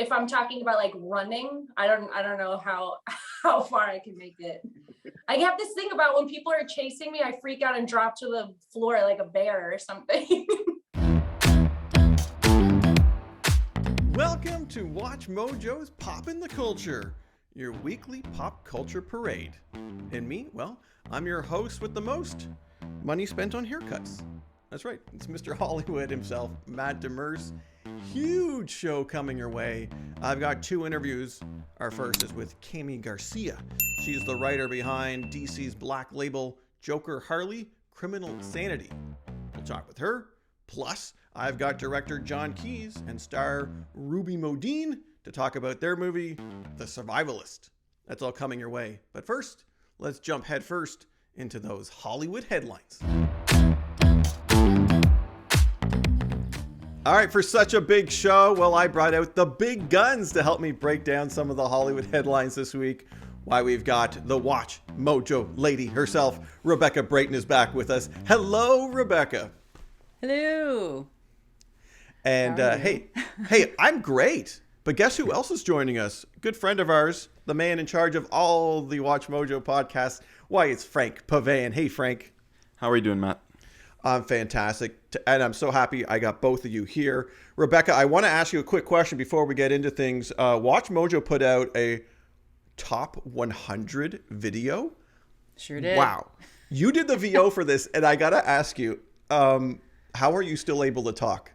if I'm talking about like running, I don't know how far I can make it. I have this thing about when people are chasing me, I freak out and drop to the floor like a bear or something. Welcome to WatchMojo's Poppin the Culture, your weekly pop culture parade. And me, well, I'm your host with the most money spent on haircuts. That's right, it's Mr. Hollywood himself, Matt Demers. Huge show coming your way. I've got two interviews. Our first is with Garcia. She's the writer behind DC's black label Joker Harley, Criminal Sanity. We'll talk with her. Plus, I've got director Jon Keeyes and star Rudy Modine to talk about their movie, The Survivalist. That's all coming your way. But first, let's jump headfirst into those Hollywood headlines. All right, for such a big show, well, I brought out the big guns to help me break down some of the Hollywood headlines this week. Why, we've got the WatchMojo Lady herself, Rebecca Brayton, is back with us. Hello, Rebecca. Hello. And hey, I'm great. But guess who else is joining us? Good friend of ours, the man in charge of all the WatchMojo podcasts. Why, it's Frank Pavane. Hey, Frank. How are you doing, Matt? I'm fantastic, and I'm so happy I got both of you here. Rebecca, I want to ask you a quick question before we get into things. WatchMojo put out a top 100 video. Sure did. Wow. You did the VO for this, and I got to ask you, how are you still able to talk?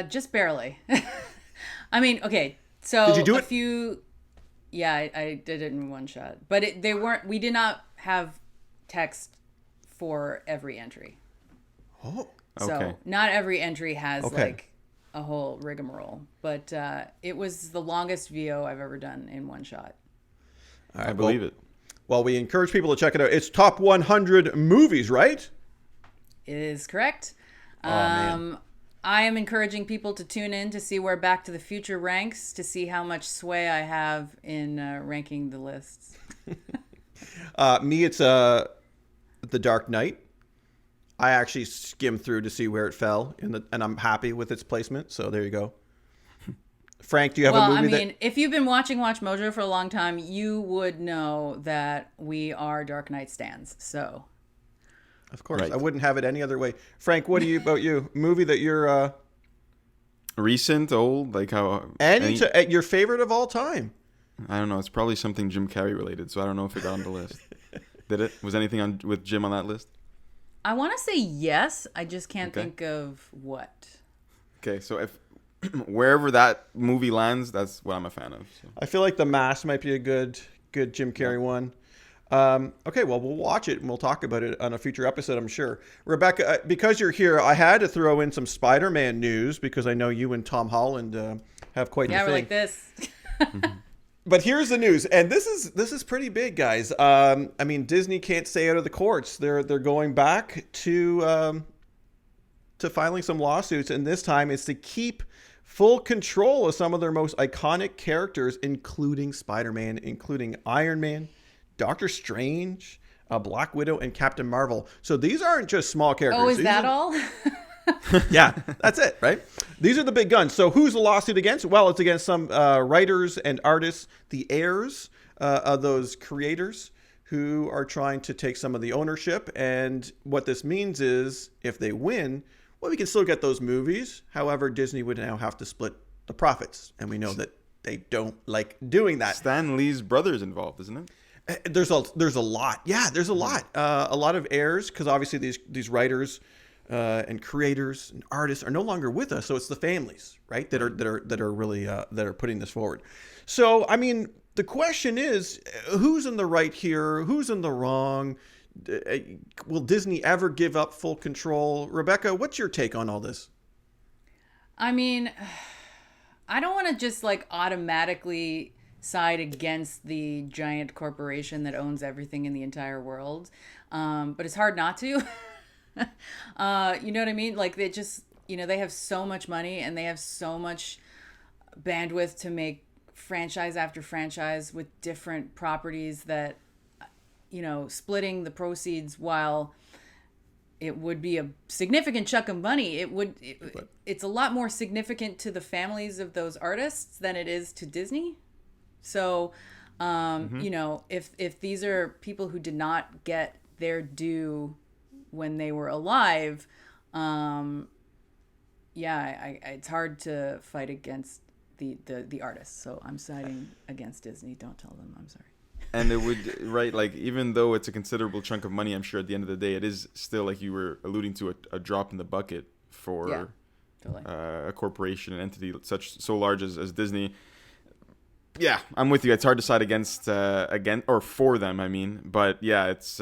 Just barely. I mean, okay, so did you do yeah, I did it in one shot, but we did not have text for every entry. Oh, so okay. Not every entry has like a whole rigmarole, but it was the longest VO I've ever done in one shot. All right, I believe it. Well, we encourage people to check it out. It's top 100 movies, right? It is correct. Man. I am encouraging people to tune in to see where Back to the Future ranks, to see how much sway I have in ranking the lists. Me, it's The Dark Knight. I actually skimmed through to see where it fell, and I'm happy with its placement. So there you go. Frank, do you have a movie if you've been watching WatchMojo for a long time, you would know that we are Dark Knight stans. So, of course, right. I wouldn't have it any other way. Frank, what about you? Movie that you're recent, old, like how? Your favorite of all time? I don't know. It's probably something Jim Carrey related, so I don't know if it got on the list. Did it? Was anything with Jim on that list? I want to say yes. I just can't think of what. Okay, so if wherever that movie lands, that's what I'm a fan of. So. I feel like The Mask might be a good Jim Carrey one. Okay, well, we'll watch it and we'll talk about it on a future episode, I'm sure. Rebecca, because you're here, I had to throw in some Spider-Man news because I know you and Tom Holland have quite the thing. Yeah, we're like this. But here's the news, and this is pretty big, guys. I mean, Disney can't stay out of the courts. They're going back to filing some lawsuits, and this time it's to keep full control of some of their most iconic characters, including Spider-Man, including Iron Man, Doctor Strange, Black Widow, and Captain Marvel. So these aren't just small characters. Oh, is that all? Yeah, that's it, right? These are the big guns. So who's the lawsuit against? Well, it's against some writers and artists, the heirs of those creators who are trying to take some of the ownership. And what this means is if they win, well, we can still get those movies. However, Disney would now have to split the profits. And we know that they don't like doing that. Stan Lee's brother's involved, isn't it? There's a lot. Yeah, there's a lot. A lot of heirs, because obviously these writers and creators and artists are no longer with us, so it's the families, right, that are really that are putting this forward. So, I mean, the question is, who's in the right here? Who's in the wrong? Will Disney ever give up full control? Rebecca, what's your take on all this? I mean, I don't want to just like automatically side against the giant corporation that owns everything in the entire world, but it's hard not to. You know what I mean? Like, they just, they have so much money and they have so much bandwidth to make franchise after franchise with different properties that, splitting the proceeds while it would be a significant chunk of money. It's a lot more significant to the families of those artists than it is to Disney. So, you know, if these are people who did not get their due when they were alive, it's hard to fight against the artists. So I'm siding against Disney. Don't tell them. I'm sorry. And it would, right, like, even though it's a considerable chunk of money, I'm sure at the end of the day, it is still, like you were alluding to, a drop in the bucket for Totally. A corporation, an entity so large as Disney. Yeah, I'm with you. It's hard to side against or for them, I mean. But yeah, it's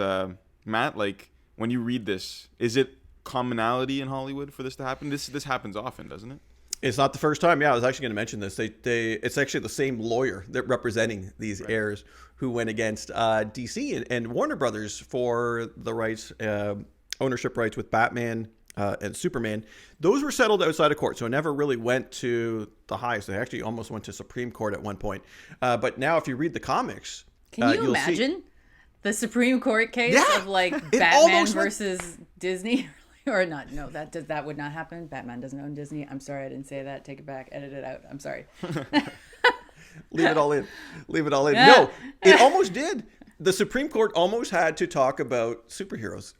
Matt, like, when you read this, is it commonality in Hollywood for this to happen? This happens often, doesn't it? It's not the first time. Yeah, I was actually going to mention this. It's actually the same lawyer that representing these heirs who went against DC and Warner Brothers for the rights, ownership rights with Batman and Superman. Those were settled outside of court, so it never really went to the highest. They actually almost went to Supreme Court at one point. But now, if you read the comics, can you imagine the Supreme Court case of like Batman versus Disney? Or not? No, that would not happen. Batman doesn't own Disney. I'm sorry, I didn't say that. Take it back. Edit it out. I'm sorry. Leave it all in. No, it almost did. The Supreme Court almost had to talk about superheroes.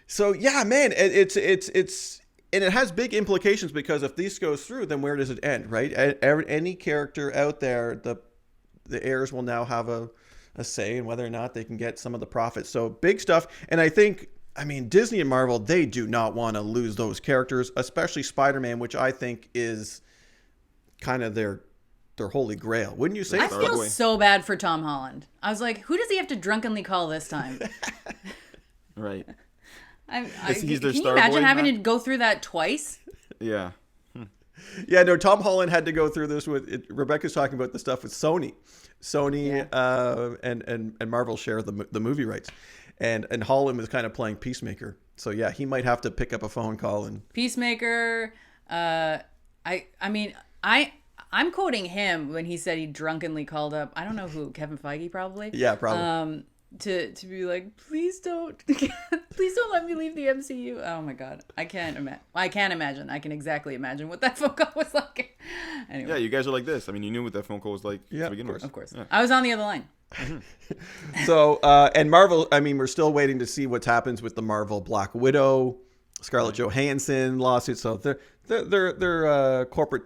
So yeah, man, it's and it has big implications because if this goes through, then where does it end, right? Any character out there, the heirs will now have a say in whether or not they can get some of the profits. So big stuff, and I mean, Disney and Marvel, they do not want to lose those characters, especially Spider-Man, which I think is kind of their holy grail. Wouldn't you say? I feel so bad for Tom Holland. I was like, who does he have to drunkenly call this time? Right. Can you imagine having to go through that twice? Yeah. Yeah, no, Tom Holland had to go through this with it. Rebecca's talking about the stuff with Sony and Marvel share the movie rights. And Holland was kind of playing peacemaker. So yeah, he might have to pick up a phone call and peacemaker. I'm quoting him when he said he drunkenly called up, I don't know who, Kevin Feige probably. Yeah, probably. To be like, please don't let me leave the MCU. Oh my God. I can't imagine. I can exactly imagine what that phone call was like. Anyway. Yeah, you guys are like this. I mean, you knew what that phone call was like to begin with. Of course. Yeah. I was on the other line. So, and Marvel, I mean, we're still waiting to see what happens with the Marvel Black Widow, Scarlett Johansson lawsuit. So their corporate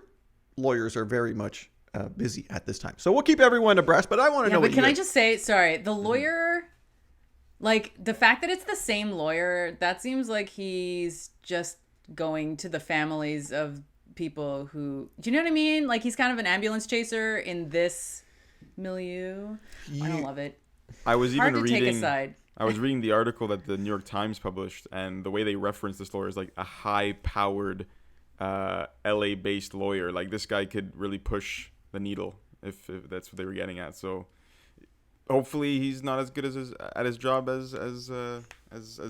lawyers are very much busy at this time. So we'll keep everyone abreast, but I want to know. But can I just say, sorry, the lawyer, like the fact that it's the same lawyer, that seems like he's just going to the families of people who, do you know what I mean? Like he's kind of an ambulance chaser in this milieu. I don't love it. I was even reading. Take a side. I was reading the article that the New York Times published, and the way they reference this lawyer is like a high-powered LA-based lawyer. Like this guy could really push the needle if that's what they were getting at. So hopefully he's not as good at his job as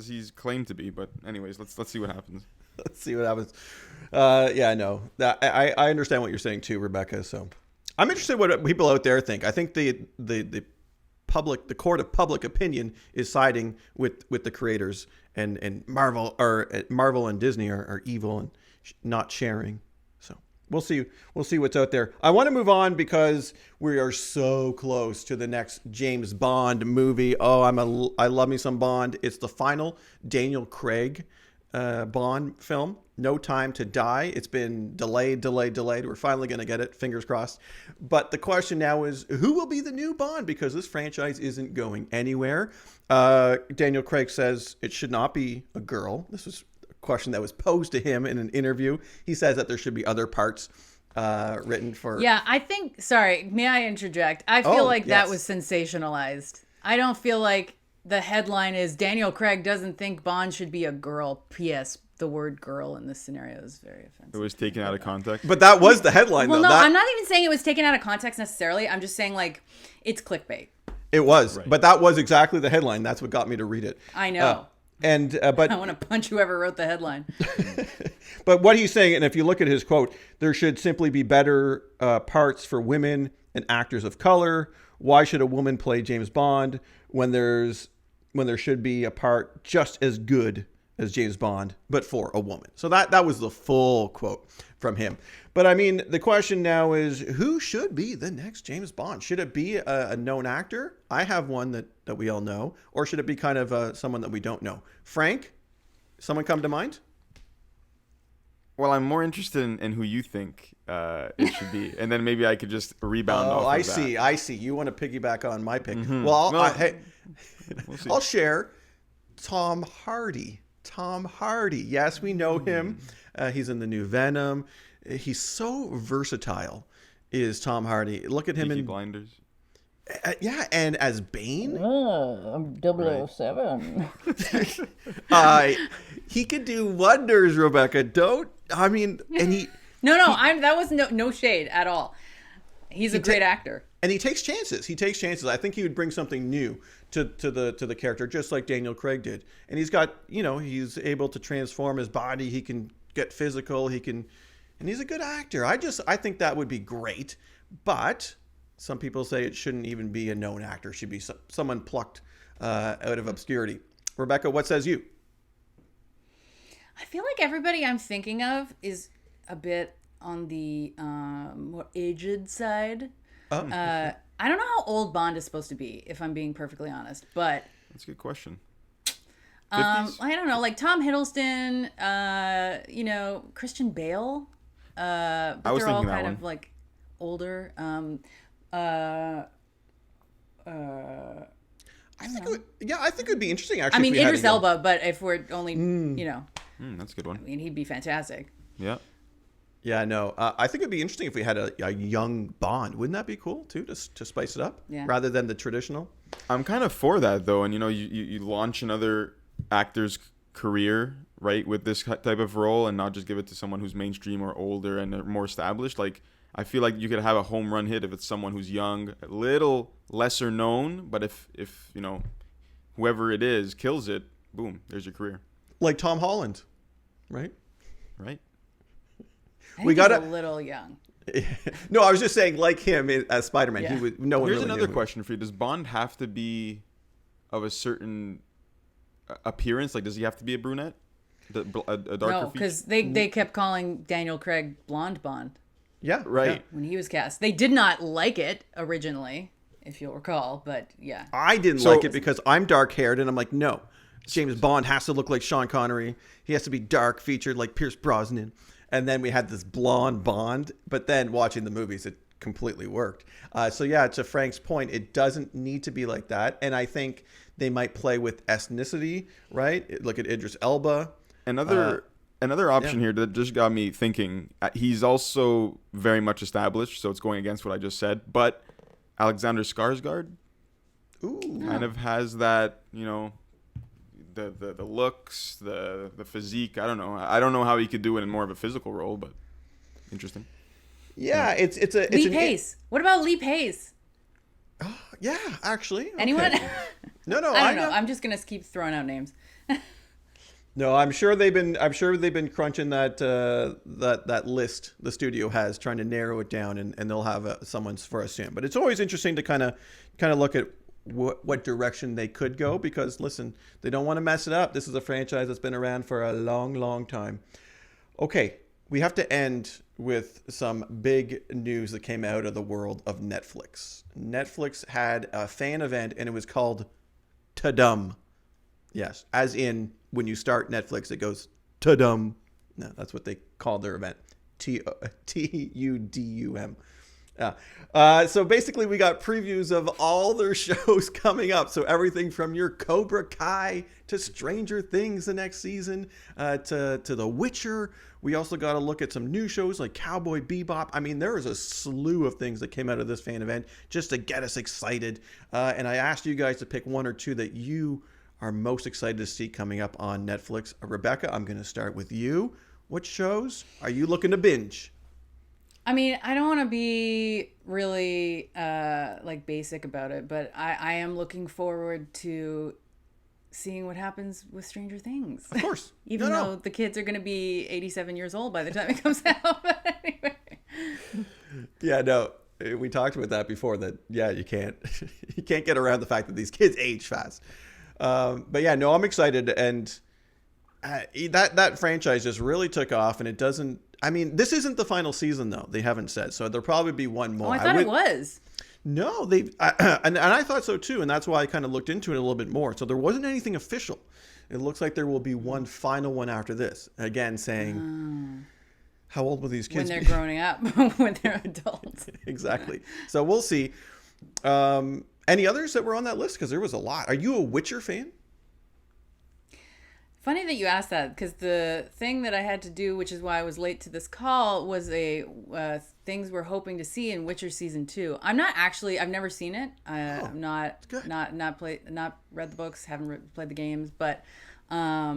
he's claimed to be. But anyways, let's see what happens. Let's see what happens. Yeah, no, I understand what you're saying too, Rebecca. So I'm interested what people out there think. I think the court of public opinion is siding with the creators, and Marvel and Disney are evil and not sharing. So we'll see what's out there. I want to move on because we are so close to the next James Bond movie. Oh, I love me some Bond. It's the final Daniel Craig Bond film, No Time to Die. It's been delayed. We're finally going to get it, fingers crossed. But the question now is, who will be the new Bond? Because this franchise isn't going anywhere. Daniel Craig says it should not be a girl. This was a question that was posed to him in an interview. He says that there should be other parts written for... Yeah, I think... Sorry, may I interject? I feel that was sensationalized. I don't feel like the headline is Daniel Craig doesn't think Bond should be a girl. P.S. The word girl in this scenario is very offensive. It was taken out of context. But that was the headline, well, though. No, I'm not even saying it was taken out of context necessarily. I'm just saying, like, it's clickbait. It was. Right. But that was exactly the headline. That's what got me to read it. I know. But I want to punch whoever wrote the headline. But what he's saying, and if you look at his quote, there should simply be better parts for women and actors of color. Why should a woman play James Bond when there should be a part just as good as James Bond, but for a woman. So that was the full quote from him. But I mean, the question now is, who should be the next James Bond? Should it be a known actor? I have one that we all know. Or should it be kind of someone that we don't know? Frank, someone come to mind? Well, I'm more interested in who you think it should be, and then maybe I could just rebound off of that. I see. You want to piggyback on my pick. Mm-hmm. Well, We'll see. I'll share Tom Hardy. Tom Hardy. Yes, we know him. He's in the new Venom. He's so versatile, is Tom Hardy. Look at him Peaky in Blinders. Yeah, and as Bane. Oh, I'm 007. He could do wonders, Rebecca. And he... No, that was no shade at all. He's a great actor. And he takes chances. I think he would bring something new to the character, just like Daniel Craig did. And he's got, he's able to transform his body. He can get physical. And he's a good actor. I think that would be great. But some people say it shouldn't even be a known actor. It should be someone plucked out of obscurity. Rebecca, what says you? I feel like everybody I'm thinking of is a bit on the more aged side. Oh. I don't know how old Bond is supposed to be, if I'm being perfectly honest, but That's a good question. I don't know, like Tom Hiddleston, Christian Bale, but I was they're all thinking that kind one. of like older. I think it would be interesting, actually. I mean, if we had Idris a young- Elba, but if we're only, That's a good one. I mean, he'd be fantastic. Yeah. Yeah, no. I think it'd be interesting if we had a young Bond. Wouldn't that be cool too, to spice it up, rather than the traditional? I'm kind of for that though, and you launch another actor's career right with this type of role, and not just give it to someone who's mainstream or older and more established. Like I feel like you could have a home run hit if it's someone who's young, a little lesser known, but if whoever it is kills it, boom, there's your career. Like Tom Holland, right? Right. I think he's a little young. No, I was just saying, like him as Spider-Man. Yeah. Here's Here's another question for you: does Bond have to be of a certain appearance? Like, does he have to be a brunette, a darker No, feature? because they kept calling Daniel Craig Blonde Bond Yeah, Right. when he was cast. They did not like it originally, if you'll recall, but yeah. I didn't like it because I'm dark-haired, and I'm like, no, James Bond has to look like Sean Connery. He has to be dark featured like Pierce Brosnan. And then we had this blonde Bond, but then watching the movies, it completely worked. To Frank's point, it doesn't need to be like that. And I think they might play with ethnicity, right? Look at Idris Elba. Another option here that just got me thinking. He's also very much established, so it's going against what I just said. But Alexander Skarsgård kind of has that, the looks, the physique. I don't know how he could do it in more of a physical role, but interesting. Yeah, it's Lee Pace. What about Lee Pace? Yeah, actually. Okay. Anyone? No, I don't know. I'm just gonna keep throwing out names. No, I'm sure they've been crunching that list the studio has, trying to narrow it down, and they'll have someone for us soon. But it's always interesting to kind of look at what direction they could go, because listen, they don't want to mess it up. This is a franchise that's been around for a long, long time. Okay, we have to end with some big news that came out of the world of Netflix. Netflix had a fan event, and it was called Ta-Dum. Yes, as in when you start Netflix, it goes Ta-Dum. No, that's what they called their event. Tudum. So basically, we got previews of all their shows coming up. So everything from your Cobra Kai to Stranger Things the next season to The Witcher. We also got to look at some new shows like Cowboy Bebop. I mean, there is a slew of things that came out of this fan event just to get us excited. And I asked you guys to pick one or two that you are most excited to see coming up on Netflix. Rebecca, I'm going to start with you. What shows are you looking to binge? I mean, I don't want to be really basic about it, but I am looking forward to seeing what happens with Stranger Things. Of course. Even though the kids are going to be 87 years old by the time it comes out. But anyway. Yeah, no, we talked about that before, that, yeah, you can't get around the fact that these kids age fast. But yeah, no, I'm excited. And that franchise just really took off, and it doesn't. I mean, this isn't the final season though. They haven't said, so there'll probably be one more. Oh, I thought it was. No, and I thought so too, and that's why I kind of looked into it a little bit more. So there wasn't anything official. It looks like there will be one final one after this. Again, saying how old will these kids when they're be? growing up, when they're adults. Exactly. So we'll see. Any others that were on that list? Because there was a lot. Are you a Witcher fan? Funny that you asked that, because the thing that I had to do, which is why I was late to this call, was things we're hoping to see in Witcher season 2. I've never seen it. I've not read the books, haven't played the games, but I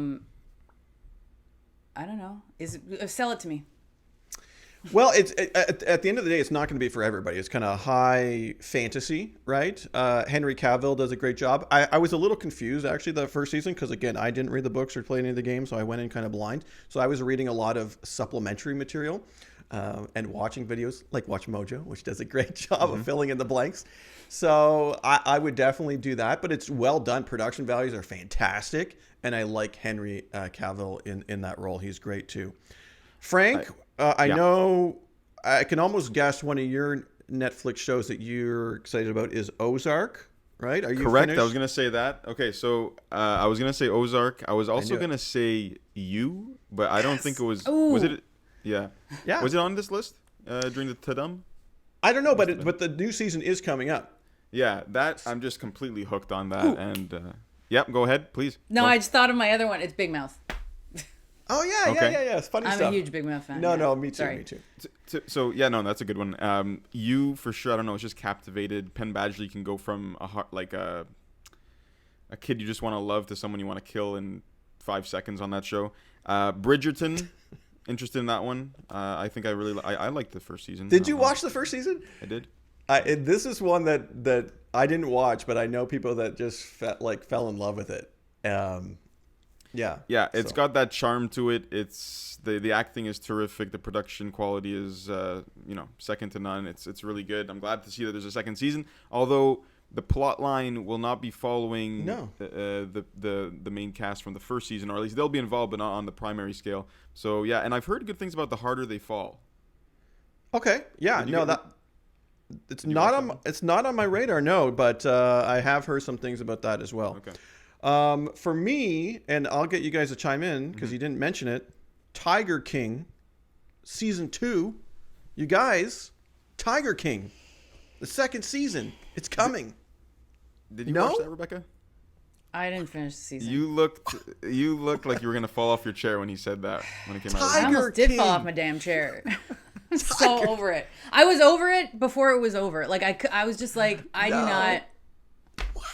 don't know. Sell it to me. Well, it's at the end of the day, it's not going to be for everybody. It's kind of high fantasy, right? Henry Cavill does a great job. I was a little confused, actually, the first season, because, again, I didn't read the books or play any of the games, so I went in kind of blind. So I was reading a lot of supplementary material and watching videos like WatchMojo, which does a great job of filling in the blanks. So I would definitely do that, but it's well done. Production values are fantastic, and I like Henry Cavill in that role. He's great, too. Frank... I know I can almost guess one of your Netflix shows that you're excited about is Ozark, right? Are you correct? finished? I was going to say that. Okay, so I was going to say Ozark. I was also going to say You, but I don't think it was... Ooh. Was it? Yeah. Yeah. Was it on this list during the Tadum? I don't know, but the new season is coming up. Yeah, I'm just completely hooked on that. Ooh. And yep, go ahead, please. No, go. I just thought of my other one. It's Big Mouth. Oh, yeah, okay. yeah. It's funny stuff. I'm a huge Big Mouth fan. No, me too, Sorry. me too. So, yeah, no, that's a good one. You, for sure, I don't know, it's just captivated. Penn Badgley can go from a kid you just want to love to someone you want to kill in 5 seconds on that show. Bridgerton, interested in that one. I think I liked the first season. Did you watch the first season? I did. This is one that I didn't watch, but I know people that just fell in love with it. Yeah, it's got that charm to it. It's the acting is terrific. The production quality is second to none. It's really good. I'm glad to see that there's a second season. Although the plot line will not be following the main cast from the first season, or at least they'll be involved, but not on the primary scale. So yeah, and I've heard good things about The Harder They Fall. Okay, yeah, it's not on my radar, no, but I have heard some things about that as well. Okay. For me, and I'll get you guys to chime in because you didn't mention it, Tiger King, season 2. You guys, Tiger King, the second season, it's coming. Did you watch that, Rebecca? I didn't finish the season. You looked like you were gonna fall off your chair when he said that when it came out. I almost did fall off my damn chair. I'm so over it. I was over it before it was over. Like I was just like, I do not. What?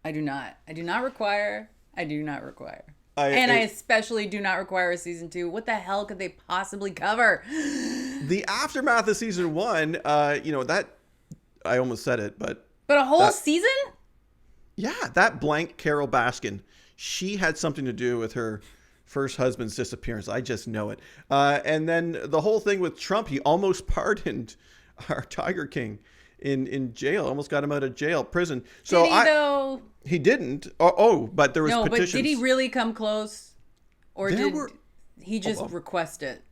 I do not require. And I especially do not require a season 2. What the hell could they possibly cover? The aftermath of season 1, that I almost said it, but a whole season? Yeah, that blank Carol Baskin, she had something to do with her first husband's disappearance. I just know it. And then the whole thing with Trump, he almost pardoned our Tiger King in jail, almost got him out of prison. So did he though? He didn't. But there was petitions. But did he really come close? Or did he just request it?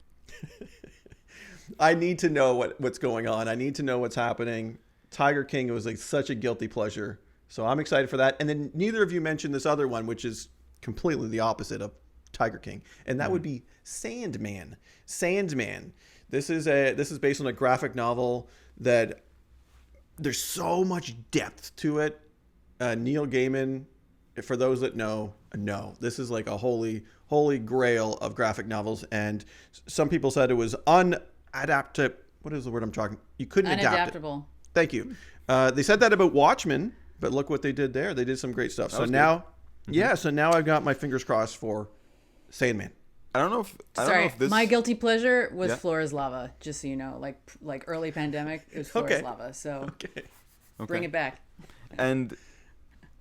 I need to know what's going on. I need to know what's happening. Tiger King was such a guilty pleasure. So I'm excited for that. And then neither of you mentioned this other one, which is completely the opposite of Tiger King. And that would be Sandman. Sandman. This is based on a graphic novel that there's so much depth to it. Neil Gaiman, for those that know, this is like a holy grail of graphic novels. And some people said it was unadaptable. What is the word I'm talking? You couldn't adapt it. Unadaptable. Thank you. They said that about Watchmen, but look what they did there. They did some great stuff. So now, so now I've got my fingers crossed for Sandman. I don't know if this... my guilty pleasure was Flora's Lava, just so you know, like early pandemic, it was Flora's Lava. So bring it back. And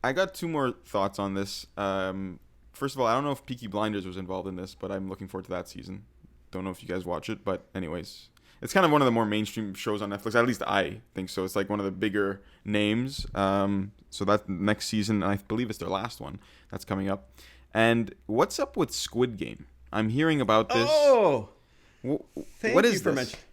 I got 2 more thoughts on this. First of all, I don't know if Peaky Blinders was involved in this, but I'm looking forward to that season. Don't know if you guys watch it, but anyways, it's kind of one of the more mainstream shows on Netflix. At least I think so. It's like one of the bigger names. So that next season, I believe it's their last one, that's coming up. And what's up with Squid Game? I'm hearing about this. Oh, What thank is you for this? mentioning.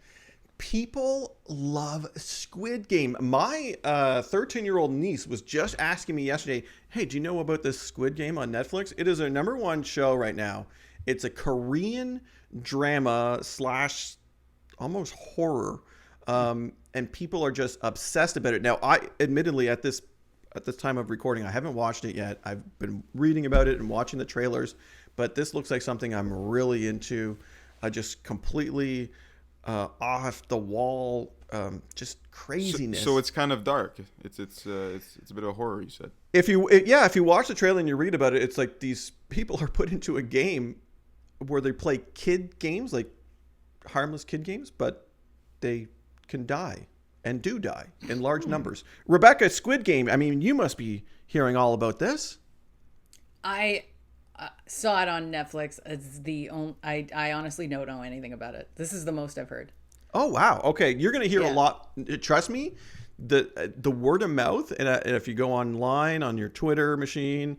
People love Squid Game. My 13-year-old niece was just asking me yesterday, hey, do you know about this Squid Game on Netflix? It is a #1 show right now. It's a Korean drama / almost horror. And people are just obsessed about it. Now, I admittedly at this time of recording, I haven't watched it yet. I've been reading about it and watching the trailers, but this looks like something I'm really into. Just completely off the wall, just craziness. So it's kind of dark. It's a bit of horror, you said. If you watch the trailer and you read about it, it's like these people are put into a game where they play kid games, like harmless kid games, but they can die and do die in large numbers. Rebecca, Squid Game, I mean, you must be hearing all about this. I saw it on Netflix. It's the only, I honestly don't know anything about it. This is the most I've heard. Oh, wow. Okay. You're going to hear a Yeah. lot. Trust me, the word of mouth, and if you go online on your Twitter machine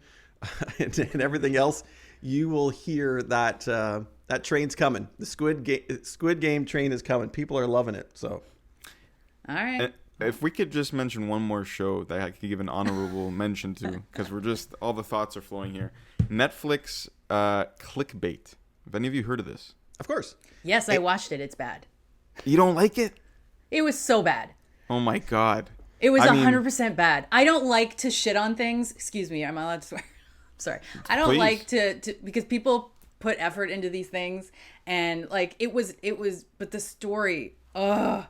and everything else, you will hear that that train's coming. The Squid Game train is coming. People are loving it. So, All right. If we could just mention one more show that I could give an honorable mention to, because all the thoughts are flowing here. Netflix Clickbait. Have any of you heard of this? of course. Yes, I watched it. It's bad. You don't like it? It was so bad. Oh my God. It was I mean- 100% bad. I don't like to shit on things. Excuse me. Am I allowed to swear? I'm sorry. I don't Please. like to because people put effort into these things, and like it was, but the story, ugh.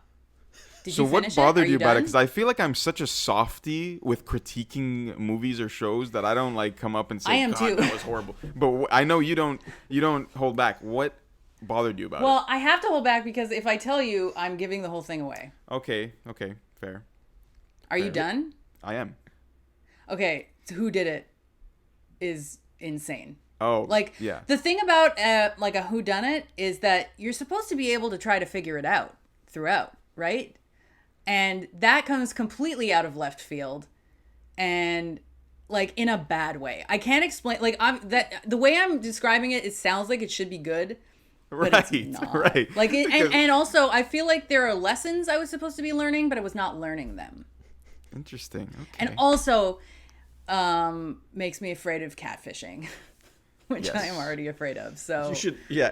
Did So you what finish bothered Are you about it? done? Because I feel like I'm such a softie with critiquing movies or shows that I don't like come up and say, I am God, too. that was horrible. But I know you don't hold back. What bothered you about Well, I have to hold back because if I tell you, I'm giving the whole thing away. it? Okay, fair. Are you done? I am. Okay, so who did it is insane. Oh, Like yeah. the thing about like a whodunit is that you're supposed to be able to try to figure it out throughout, right? And that comes completely out of left field, and like in a bad way. I can't explain. Like the way I'm describing it, it sounds like it should be good, but Right, it's not. right. Like it, Because- and also I feel like there are lessons I was supposed to be learning, but I was not learning them. Interesting. Okay. And also makes me afraid of catfishing, which Yes. I am already afraid of. So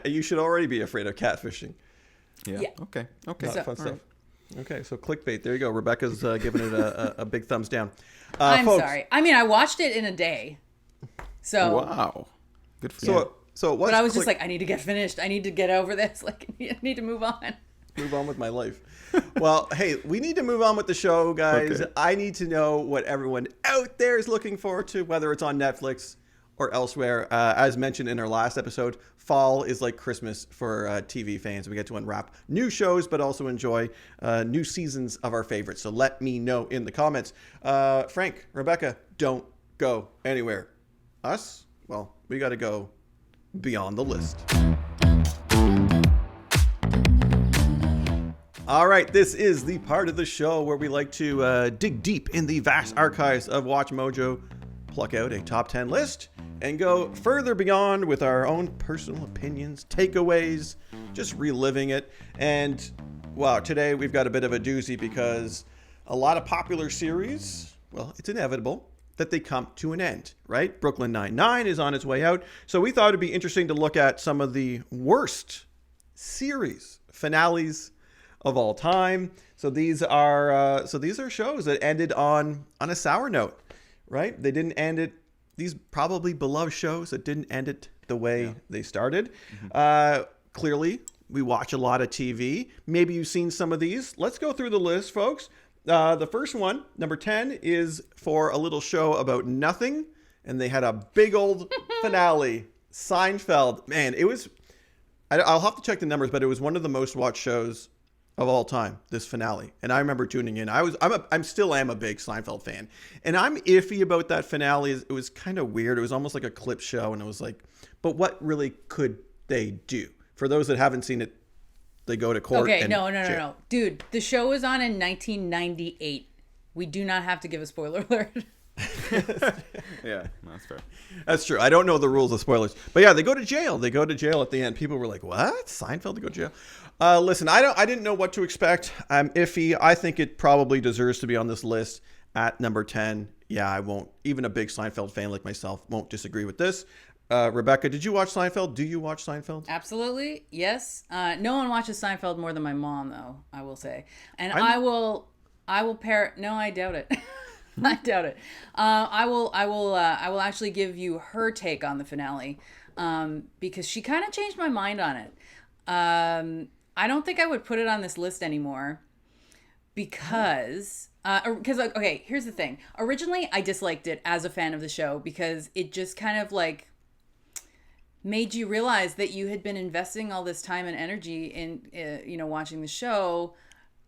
You should already be afraid of catfishing. yeah. yeah. Okay. Fun all stuff. right. Okay, so clickbait. There you go. Rebecca's giving it a big thumbs down. I'm folks, sorry. I mean, I watched it in a day. So, Wow. Good for you. So what's but I was just like, I need to get finished. I need to get over this. Like, I need to move on. move on with my life. Well, hey, we need to move on with the show, guys. Okay. I need to know what everyone out there is looking forward to, whether it's on Netflix or elsewhere. As mentioned in our last episode, fall is like Christmas for TV fans. We get to unwrap new shows, but also enjoy new seasons of our favorites. So let me know in the comments. Frank, Rebecca, don't go anywhere. Us? Well, we got to go beyond the list. All right, this is the part of the show where we like to dig deep in the vast archives of WatchMojo, pluck out a top 10 list, and go further beyond with our own personal opinions, takeaways, just reliving it. And wow, today we've got a bit of a doozy because a lot of popular series, well, it's inevitable that they come to an end, right? Brooklyn Nine-Nine is on its way out. So we thought it'd be interesting to look at some of the worst series finales of all time. So these are shows that ended on a sour note, right? They didn't end it. These probably beloved shows that didn't end it the way they started. Clearly, we watch a lot of TV. Maybe you've seen some of these. Let's go through the list, folks. The first one, number 10, is for a little show about nothing, and they had a big old finale. Seinfeld, man, it was. I'll have to check the numbers, but it was one of the most watched shows of all time, this finale. And I remember tuning in. I'm still a big Seinfeld fan. And I'm iffy about that finale. It was kind of weird. It was almost like a clip show. And it was like, but what really could they do? For those that haven't seen it, they go to court. Okay, and jail. no. Dude, the show was on in 1998. We do not have to give a spoiler alert. Yeah, that's fair. That's true. I don't know the rules of spoilers, but yeah, they go to jail. They go to jail at the end. People were like, "What? Seinfeld to go to jail?" Listen, I didn't know what to expect. I'm iffy. I think it probably deserves to be on this list at number 10. Yeah, I won't. Even a big Seinfeld fan like myself won't disagree with this. Rebecca, did you watch Seinfeld? Do you watch Seinfeld? Absolutely, yes. No one watches Seinfeld more than my mom, though, I will say. And I will pair. No, I doubt it. I doubt it. I will actually give you her take on the finale, because she kind of changed my mind on it. I don't think I would put it on this list anymore because okay, here's the thing. Originally, I disliked it as a fan of the show because it just kind of like made you realize that you had been investing all this time and energy in watching the show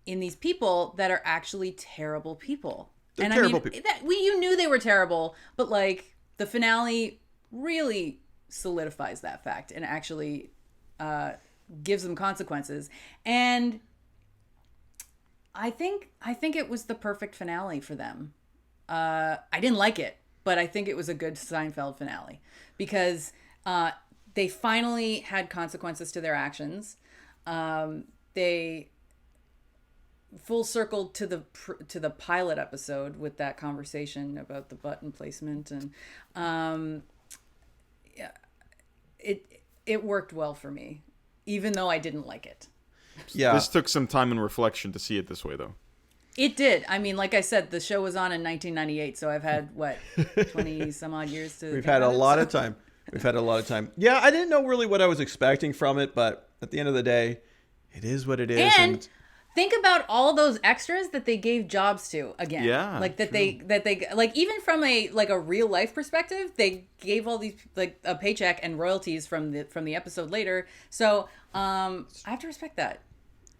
in these people that are actually terrible people. They're terrible people. You knew they were terrible, but like the finale really solidifies that fact and actually gives them consequences. And I think it was the perfect finale for them. I didn't like it, but I think it was a good Seinfeld finale because they finally had consequences to their actions. They full circle to the pilot episode with that conversation about the button placement, and it worked well for me, even though I didn't like it. Yeah, this took some time and reflection to see it this way, though. It did. I mean, like I said, the show was on in 1998, so I've had 20 some odd years to. We've had a lot of time. We've had a lot of time. Yeah, I didn't know really what I was expecting from it, but at the end of the day, it is what it is. And think about all those extras that they gave jobs to again. Yeah, like that they like, even from a real life perspective, they gave all these like a paycheck and royalties from the episode later. So I have to respect that.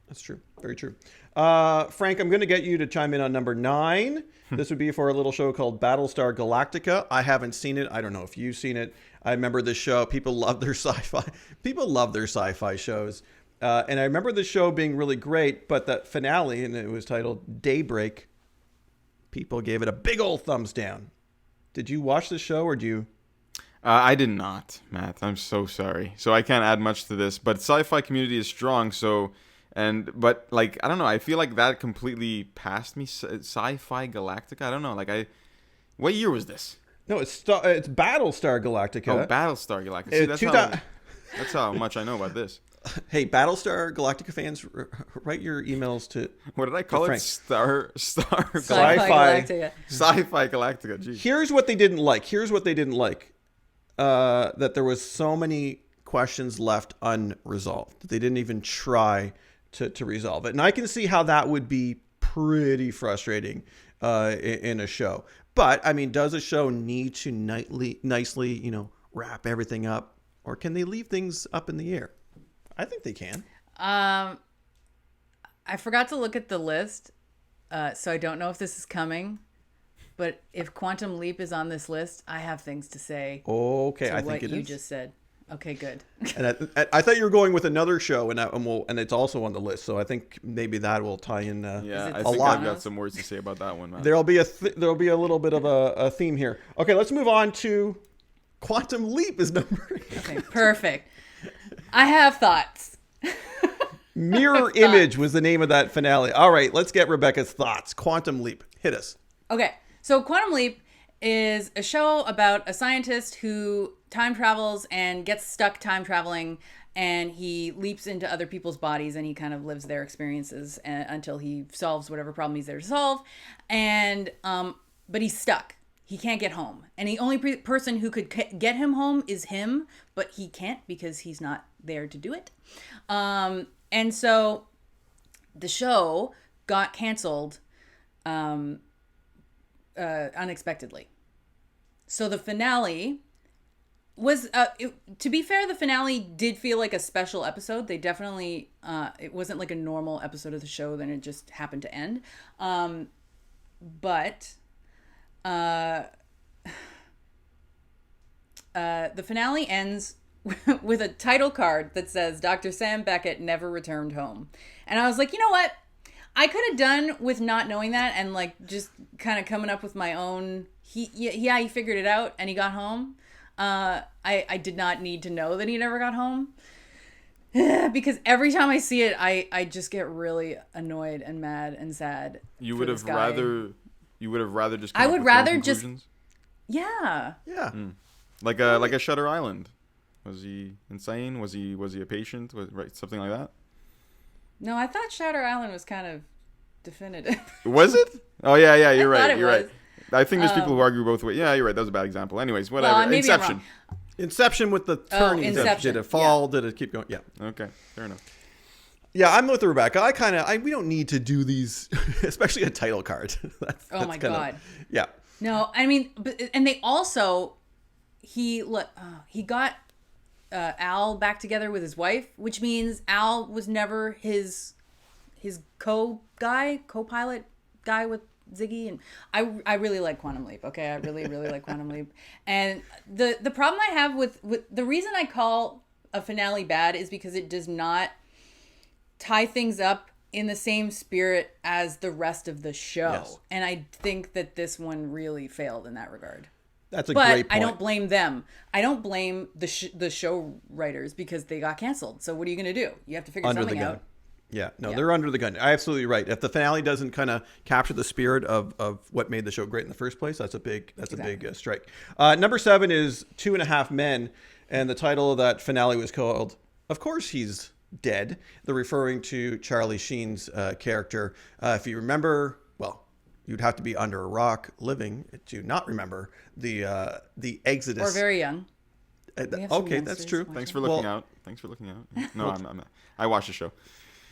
That's true. Very true. Frank, I'm going to get you to chime in on number 9. This would be for a little show called Battlestar Galactica. I haven't seen it. I don't know if you've seen it. I remember this show. People love their sci-fi. People love their sci-fi shows. And I remember the show being really great, but that finale, and it was titled Daybreak, people gave it a big old thumbs down. Did you watch the show, or do you? I did not, Matt. I'm so sorry. So I can't add much to this, but sci-fi community is strong. But like, I don't know. I feel like that completely passed me. Sci-fi Galactica. I don't know. What year was this? No, it's Battlestar Galactica. Oh, Battlestar Galactica. See, that's how much I know about this. Hey, Battlestar Galactica fans, write your emails to. What did I call it? Frank. Sci-fi Galactica. Sci-fi Galactica. Jeez. Here's what they didn't like. That there was so many questions left unresolved that they didn't even try to resolve it. And I can see how that would be pretty frustrating in a show. But I mean, does a show need to nicely, wrap everything up, or can they leave things up in the air? I think they can. I forgot to look at the list, so I don't know if this is coming. But if Quantum Leap is on this list, I have things to say. Okay, to I think what it you is. just said. Okay, good. And I thought you were going with another show, and it's also on the list. So I think maybe that will tie in. Yeah, I a think lot? I've got some words to say about that one, man. There'll be a little bit of a theme here. Okay, let's move on to Quantum Leap is number 8. Okay, perfect. I have thoughts. Mirror Image was the name of that finale. All right, let's get Rebecca's thoughts. Quantum Leap, hit us. Okay, so Quantum Leap is a show about a scientist who time travels and gets stuck time traveling, and he leaps into other people's bodies and he kind of lives their experiences until he solves whatever problem he's there to solve. And but he's stuck. He can't get home. And the only person who could get him home is him, but he can't because he's not there to do it. And so the show got canceled unexpectedly. So the finale was, to be fair, the finale did feel like a special episode. They definitely, it wasn't like a normal episode of the show, then it just happened to end. But the finale ends with a title card that says Dr. Sam Beckett never returned home. And I was like, you know what? I could have done with not knowing that and like just kind of coming up with my own. He figured it out and he got home. I did not need to know that he never got home. Because every time I see it, I just get really annoyed and mad and sad. You would have rather just. Come I up would with rather your just. conclusions? Yeah. Yeah. Like a Shutter Island. Was he insane? Was he a patient? Right, something like that. No, I thought Shutter Island was kind of definitive. Was it? Oh yeah, you're I thought right. it You're was. right. I think there's people who argue both ways. Yeah, you're right. That was a bad example. Anyways, whatever. Well, maybe I'm Inception. wrong. Inception with the turning. Inception. Did it fall? Did it keep going? Yeah. Okay, fair enough. Yeah, I'm with Rebecca. We don't need to do these, especially a title card. that's Oh my God. Yeah. No, I mean, and they also, he got Al back together with his wife, which means Al was never his co-pilot guy with Ziggy, and I really like Quantum Leap. Okay, I really like Quantum Leap. And the problem I have with the reason I call a finale bad is because it does not tie things up in the same spirit as the rest of the show. Yes. And I think that this one really failed in that regard. That's a But great point. I don't blame them. I don't blame the show writers because they got canceled. So what are you going to do? You have to figure something out. Yeah, no, they're under the gun. Absolutely right. If the finale doesn't kind of capture the spirit of what made the show great in the first place, that's a big strike. Number 7 is 2.5 Men, and the title of that finale was called "Of Course He's Dead." They're referring to Charlie Sheen's character. If you remember, well, you'd have to be under a rock living to not remember the Exodus. Or very young. Okay, that's true. Thanks for looking out. No, I'm not. I watched the show.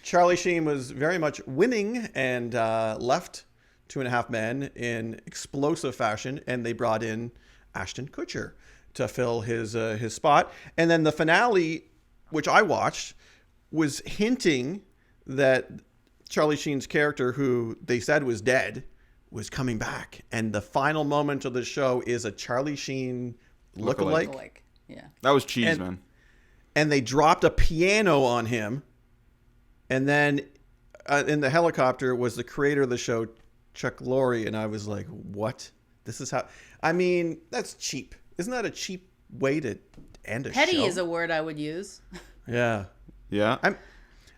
Charlie Sheen was very much winning and left 2.5 Men in explosive fashion, and they brought in Ashton Kutcher to fill his spot. And then the finale, which I watched, was hinting that Charlie Sheen's character, who they said was dead, was coming back. And the final moment of the show is a Charlie Sheen lookalike. Yeah. That was cheese, man. And they dropped a piano on him. And then in the helicopter was the creator of the show, Chuck Lorre. And I was like, what? This is how... I mean, that's cheap. Isn't that a cheap way to end a show? Petty is a word I would use. Yeah. Yeah.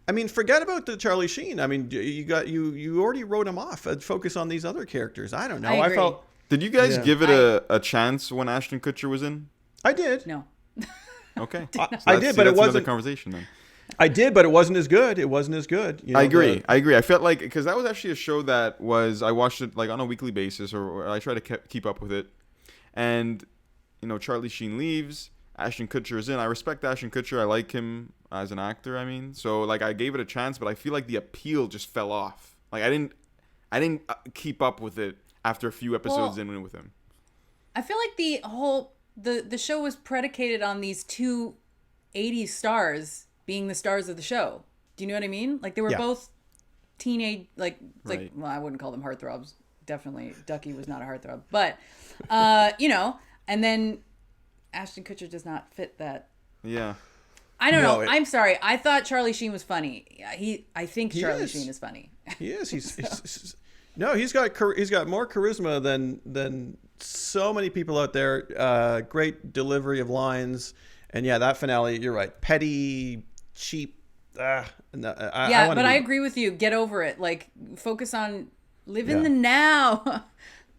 I mean, forget about the Charlie Sheen. I mean, you already wrote him off. Focus on these other characters. I don't know. I agree. Did you guys give it a chance when Ashton Kutcher was in? I did. No. Okay. I did, but it wasn't another conversation then. I did, but it wasn't as good. It wasn't as good. You know, I agree. I felt like, because that was actually a show that I watched it like on a weekly basis, or I try to keep up with it. And, Charlie Sheen leaves, Ashton Kutcher is in. I respect Ashton Kutcher. I like him as an actor, I mean. So, like, I gave it a chance, but I feel like the appeal just fell off. Like, I didn't keep up with it after a few episodes in with him. I feel like the show was predicated on these two 80s stars being the stars of the show. Do you know what I mean? Like, they were both teenage, well, I wouldn't call them heartthrobs. Definitely, Ducky was not a heartthrob. But, and then Ashton Kutcher does not fit that. Yeah. I don't know. I'm sorry. I thought Charlie Sheen was funny. I think Charlie Sheen is funny. He is. He's got more charisma than so many people out there. Great delivery of lines. And yeah, that finale, you're right. Petty, cheap. But I agree with you. Get over it. Like, focus on live in the now.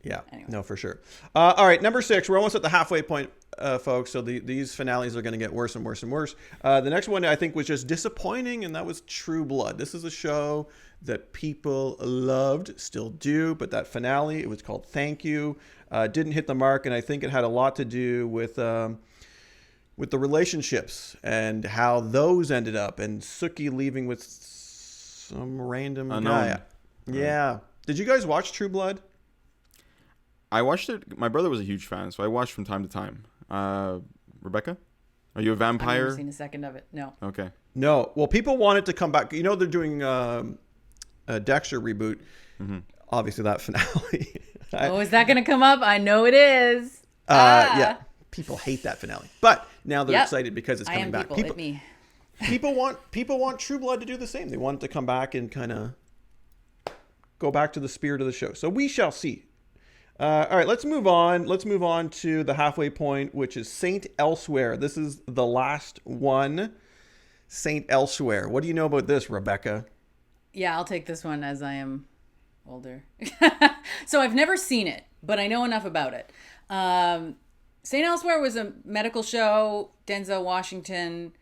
Yeah, anyway. No, for sure. All right, number 6. We're almost at the halfway point, folks. So these finales are going to get worse and worse and worse. The next one I think was just disappointing, and that was True Blood. This is a show that people loved, still do, but that finale, it was called Thank You, didn't hit the mark, and I think it had a lot to do with the relationships and how those ended up, and Sookie leaving with some random guy. Yeah. Did you guys watch True Blood? I watched it. My brother was a huge fan, so I watched from time to time. Rebecca, are you a vampire? I've never seen a second of it. No. Okay. No. Well, people want it to come back. They're doing a Dexter reboot. Mm-hmm. Obviously, that finale. Is that going to come up? I know it is. Yeah. People hate that finale, but now they're excited because it's coming back. People want True Blood to do the same. They want it to come back and kind of go back to the spirit of the show. So we shall see. All right, let's move on. Let's move on to the halfway point, which is Saint Elsewhere. This is the last one. Saint Elsewhere. What do you know about this, Rebecca? Yeah, I'll take this one as I am older. So I've never seen it, but I know enough about it. Saint Elsewhere was a medical show. Denzel Washington.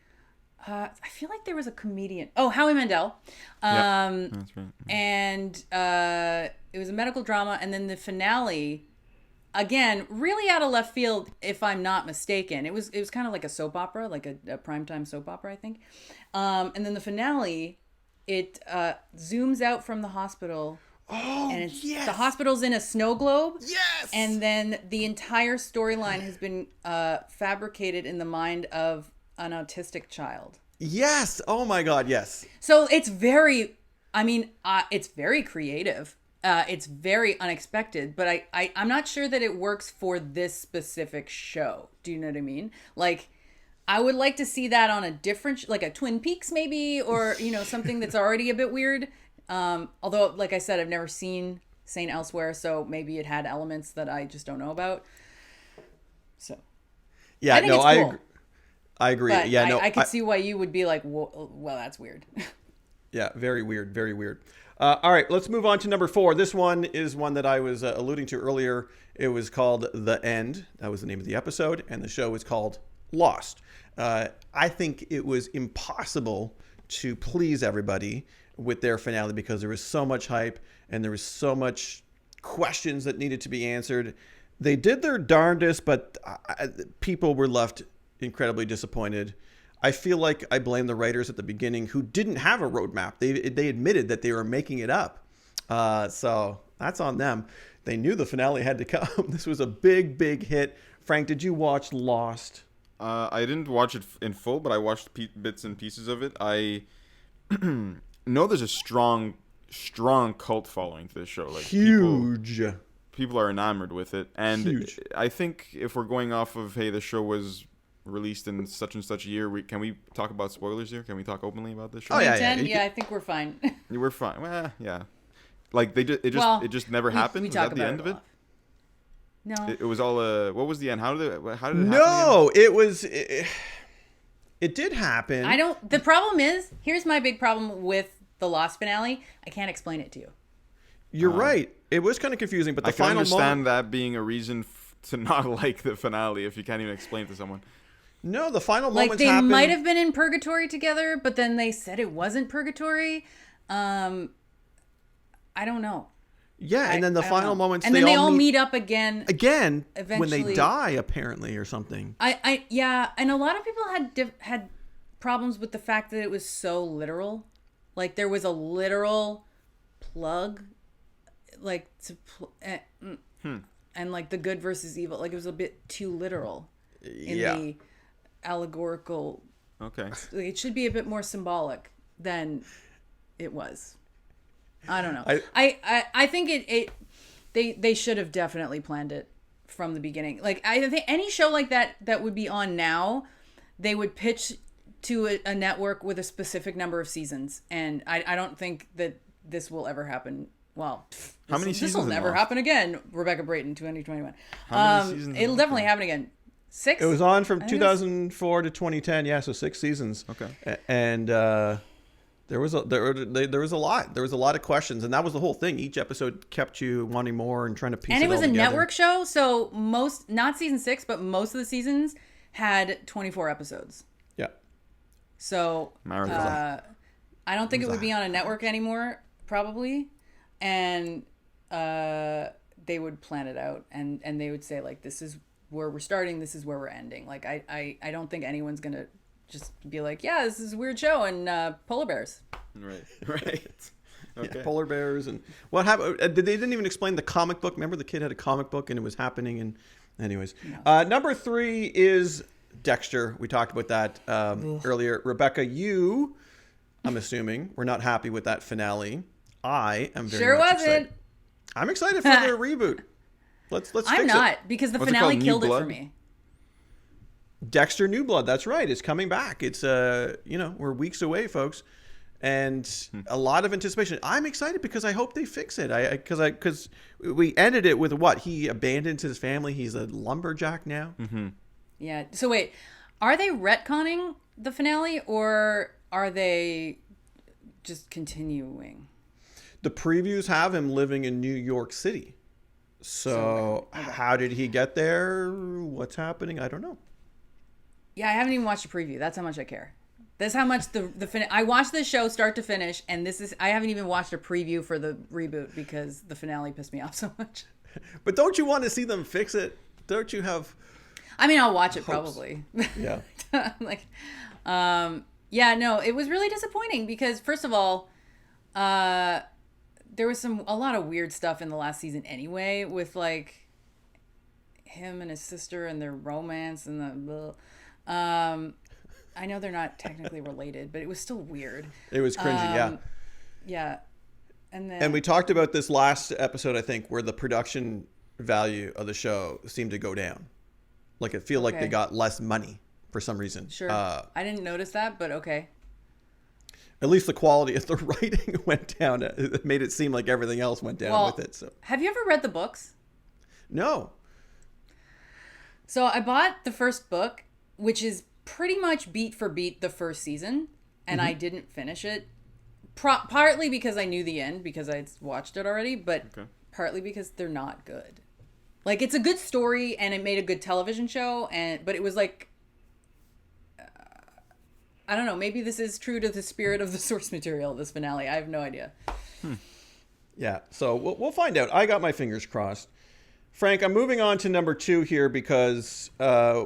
I feel like there was a comedian. Oh, Howie Mandel. That's right. And it was a medical drama. And then the finale, again, really out of left field, if I'm not mistaken. It was kind of like a soap opera, like a primetime soap opera, I think. And then the finale, it zooms out from the hospital. Oh, And it's, yes. the hospital's in a snow globe. Yes. And then the entire storyline has been fabricated in the mind of an autistic child. Yes. Oh my God. Yes. So it's very, it's very creative. It's very unexpected, but I'm not sure that it works for this specific show. Do you know what I mean? Like, I would like to see that on a different, like a Twin Peaks maybe, or, something that's already a bit weird. Although, like I said, I've never seen Saint Elsewhere, so maybe it had elements that I just don't know about. So, Yeah. I think No, it's cool. I agree. But Yeah. No, I could see why you would be like, well, that's weird. Yeah, very weird, very weird. All right, let's move on to number 4. This one is one that I was alluding to earlier. It was called The End. That was the name of the episode, and the show is called Lost. I think it was impossible to please everybody with their finale because there was so much hype and there was so much questions that needed to be answered. They did their darndest, but people were left incredibly disappointed. I feel like I blame the writers at the beginning who didn't have a roadmap. They admitted that they were making it up. So that's on them. They knew the finale had to come. This was a big, big hit. Frank, did you watch Lost? I didn't watch it in full, but I watched bits and pieces of it. I know there's a strong cult following to this show. Like Huge. People are enamored with it. And Huge. I think if we're going off of, hey, the show was released in such and such a year, can we talk about spoilers here? Can we talk openly about this show? Oh, yeah. 10? Yeah, I think we're fine. We're fine. Well, yeah. Like it just never happened. We Was talk that the about end of it? No. It was all what was the end? How did it happen? No, it did happen. The problem is, here's my big problem with the Lost finale. I can't explain it to you. You're right. It was kind of confusing, but the I can final understand moment. that being a reason to not like the finale if you can't even explain it to someone. No, the final Like, moments they happened. might have been in purgatory together, but then they said it wasn't purgatory. I don't know. Yeah, and then the I don't final know. moments. And then they all meet up again. when they eventually. die, apparently, or something. Yeah, and a lot of people had problems with the fact that it was so literal. Like, there was a literal plug, like and like the good versus evil. Like, it was a bit too literal in the allegorical. Okay. It should be a bit more symbolic than it was. I don't know. I think they should have definitely planned it from the beginning. Like, I think any show like that would be on now, they would pitch to a network with a specific number of seasons, and I don't think that this will ever happen. Well, How many this seasons will in never Lost? happen again. Rebecca Brayton, 2021. How many seasons It'll in definitely Lost? happen again. 6. It was on from I think it was- 2004 to 2010. Yeah, so 6 seasons. Okay. And there was a lot. There was a lot of questions, and that was the whole thing. Each episode kept you wanting more and trying to piece And it it was all a together. network show, so not season 6, but most of the seasons had 24 episodes. Yeah. So Marathon. I don't think it would be on a network anymore, probably. And they would plan it out, and they would say, like, this is where we're starting, this is where we're ending. Like, I don't think anyone's gonna just be like, yeah, this is a weird show, and polar bears. Right. Okay. Yeah, polar bears and what happened. They didn't even explain the comic book. Remember, the kid had a comic book and it was happening. And anyways, number 3 is Dexter. We talked about that earlier. Rebecca, I'm assuming, were not happy with that finale. I am very Sure much wasn't. excited. I'm excited for the reboot. Let's fix I'm it. not, because the What's it finale called, New killed it for Blood? me. Dexter New Blood. That's right. It's coming back. It's we're weeks away, folks. and a lot of anticipation. I'm excited because I hope they fix it. Because we ended it with what? He abandoned his family. He's a lumberjack now. Mm-hmm. Yeah. So wait, are they retconning the finale or are they just continuing? The previews have him living in New York City. So how did he get there? What's happening? I don't know. Yeah, I haven't even watched a preview. That's how much I care. That's how much I watched this show start to finish, and I haven't even watched a preview for the reboot because the finale pissed me off so much. But don't you want to see them fix it? Don't you have? I mean, I'll watch it hopes? probably. Yeah. Like, yeah, no, it was really disappointing because first of all, there was a lot of weird stuff in the last season anyway with like him and his sister and their romance and I know they're not technically related, but it was still weird. It was cringy, yeah. Yeah. And we talked about this last episode, I think, where the production value of the show seemed to go down. Like it feel like they got less money for some reason. Sure. I didn't notice that, but okay. At least the quality of the writing went down. It made it seem like everything else went down with it. So have you ever read the books? No. So I bought the first book, which is pretty much beat for beat the first season, and I didn't finish it. Partly because I knew the end because I'd watched it already, but partly because they're not good. Like it's a good story and it made a good television show, but it was like I don't know. Maybe this is true to the spirit of the source material. This finale, I have no idea. Yeah, so we'll find out. I got my fingers crossed. Frank, I'm moving on to number 2 here because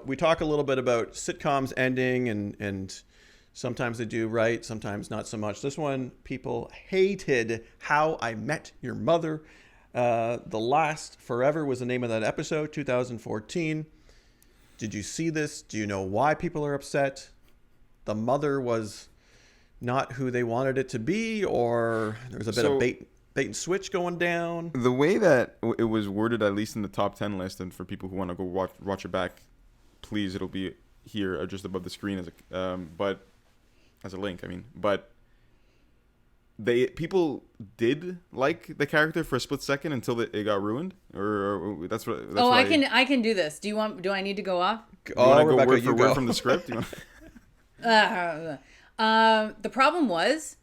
we talk a little bit about sitcoms ending and sometimes they do right, sometimes not so much. This one, people hated How I Met Your Mother. The Last Forever was the name of that episode, 2014. Did you see this? Do you know why people are upset? The mother was not who they wanted it to be, or there was a bit of bait and switch going down. The way that it was worded, at least in the top 10 list, and for people who want to go watch it back, please, it'll be here just above the screen but as a link. I mean, but people did like the character for a split second until it got ruined, or that's what. I can do this. Do I need to go off? You want to go word for word from the script? The problem was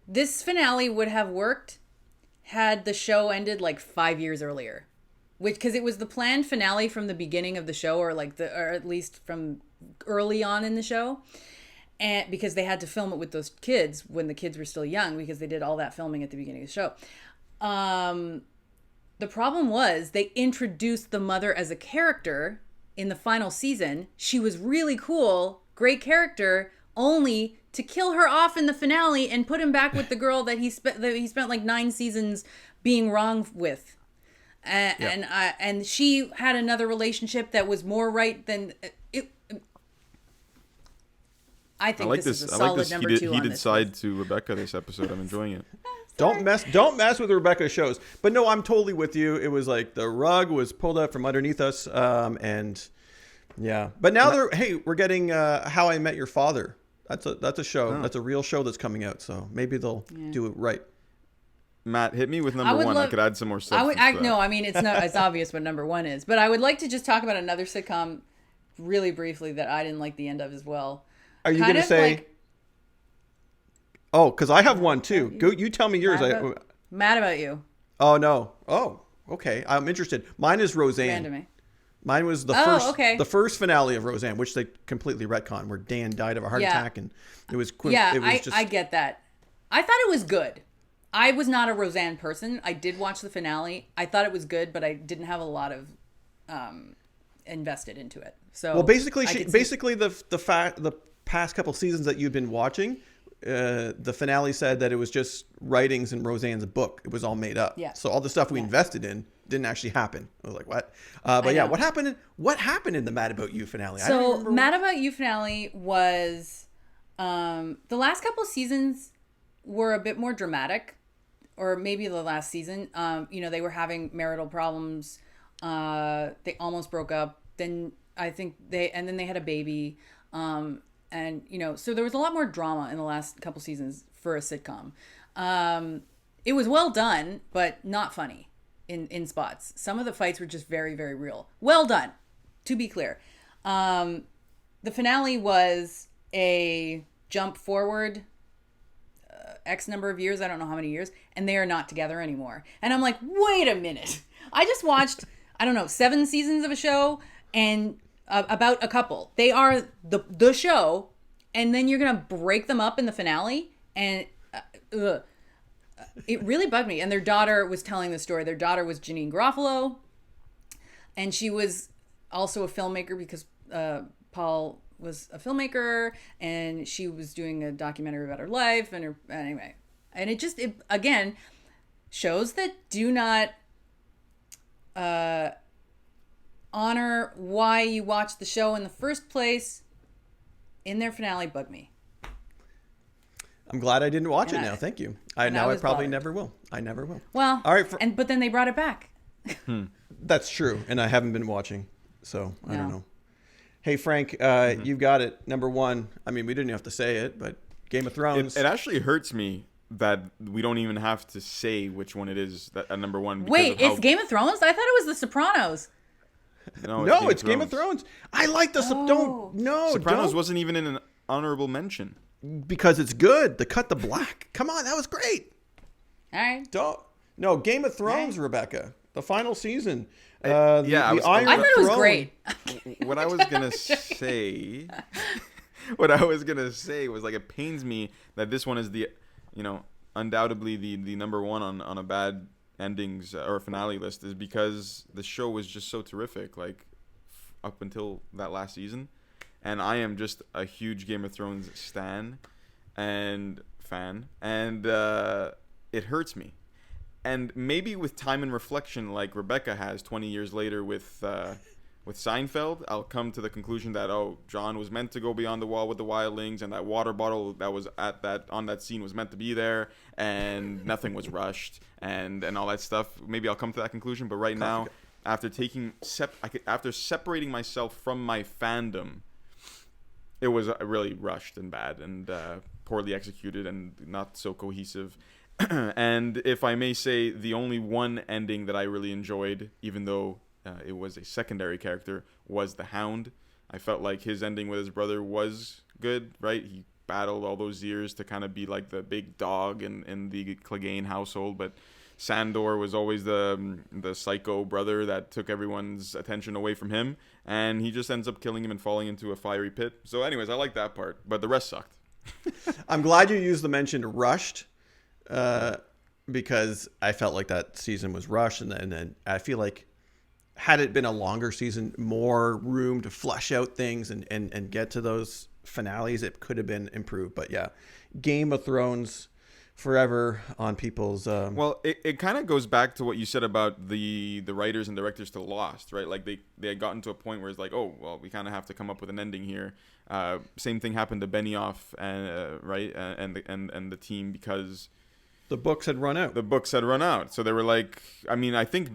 this finale would have worked had the show ended like 5 years earlier, because it was the planned finale from the beginning of the show, or at least from early on in the show, and because they had to film it with those kids when the kids were still young, because they did all that filming at the beginning of the show. The problem was they introduced the mother as a character in the final season. She was really cool, great character, only to kill her off in the finale and put him back with the girl that he spent like 9 seasons being wrong with. And she had another relationship that was more right than it. I think this is a solid number 2 on this. He did side to Rebecca this episode. I'm enjoying it. Don't mess with Rebecca's shows. But no, I'm totally with you. It was like the rug was pulled out from underneath us, and yeah. But now we're getting How I Met Your Father. That's a show. Oh. That's a real show that's coming out. So maybe they'll do it right. Matt, hit me with number 1. I could add some more stuff. No, I mean, it's obvious what number 1 is. But I would like to just talk about another sitcom really briefly that I didn't like the end of as well. Are you going to say... Oh, because I have one too. Go. You tell me yours. Mad about you. Oh, no. Oh, okay. I'm interested. Mine is Roseanne. Randomly. Mine was the first finale of Roseanne, which they completely retconned, where Dan died of a heart attack, and it was I get that. I thought it was good. I was not a Roseanne person. I did watch the finale. I thought it was good, but I didn't have a lot of invested into it. So basically the past couple seasons that you've been watching, the finale said that it was just writings in Roseanne's book. It was all made up. Yeah. So all the stuff we invested in didn't actually happen. I was like, what? What happened? What happened in the Mad About You finale? So Mad About You finale was the last couple seasons were a bit more dramatic, or maybe the last season. They were having marital problems. They almost broke up. Then I think they had a baby. So there was a lot more drama in the last couple seasons for a sitcom. It was well done, but not funny in spots. Some of the fights were just very, very real. Well done, to be clear. The finale was a jump forward X number of years, I don't know how many years, and they are not together anymore. And I'm like, wait a minute. I just watched, I don't know, 7 seasons of a show and about a couple. They are the show, and then you're going to break them up in the finale? And it really bugged me. And their daughter was telling the story. Their daughter was Janine Garofalo, and she was also a filmmaker because Paul was a filmmaker, and she was doing a documentary about her life and her anyway. And it again shows that do not honor why you watched the show in the first place. In their finale, bug me. I'm glad I didn't watch it now. Thank you. I probably bothered. never will. I never will. Well, all right. But then they brought it back. That's true, and I haven't been watching, so I don't know. Hey, Frank, you've got it. Number 1. I mean, we didn't have to say it, but Game of Thrones. It actually hurts me that we don't even have to say which one it is that at number 1. Wait, it's Game of Thrones? I thought it was The Sopranos. No, it's Game of Thrones. I like the Sopranos wasn't even in an honorable mention because it's good. The Cut the Black. Come on, that was great. All right. No, Game of Thrones, Rebecca. The final season. I thought it was great. What I was gonna say, was like, it pains me that this one is undoubtedly the number 1 on a bad endings or finale list, is because the show was just so terrific, like up until that last season, and I am just a huge Game of Thrones stan and fan, and it hurts me. And maybe with time and reflection, like Rebecca has 20 years later with Seinfeld, I'll come to the conclusion that, Jon was meant to go beyond the wall with the wildlings, and that water bottle that was on that scene was meant to be there, and nothing was rushed, and all that stuff. Maybe I'll come to that conclusion. But right now, after separating myself from my fandom, it was really rushed and bad and poorly executed and not so cohesive. And if I may say, the only one ending that I really enjoyed, even though it was a secondary character, was the Hound. I felt like his ending with his brother was good, right? He battled all those years to kind of be like the big dog in the Clegane household, but Sandor was always the psycho brother that took everyone's attention away from him, and he just ends up killing him and falling into a fiery pit. So anyways, I like that part, but the rest sucked. I'm glad you used the mention rushed, because I felt like that season was rushed, and then I feel like had it been a longer season, more room to flesh out things and get to those finales, it could have been improved. But yeah, Game of Thrones forever on people's well, it kind of goes back to what you said about the writers and directors to Lost, right? Like they had gotten to a point where it's like, oh well, we kind of have to come up with an ending here. Same thing happened to Benioff and and the team, because the books had run out. So they were like, I mean, I think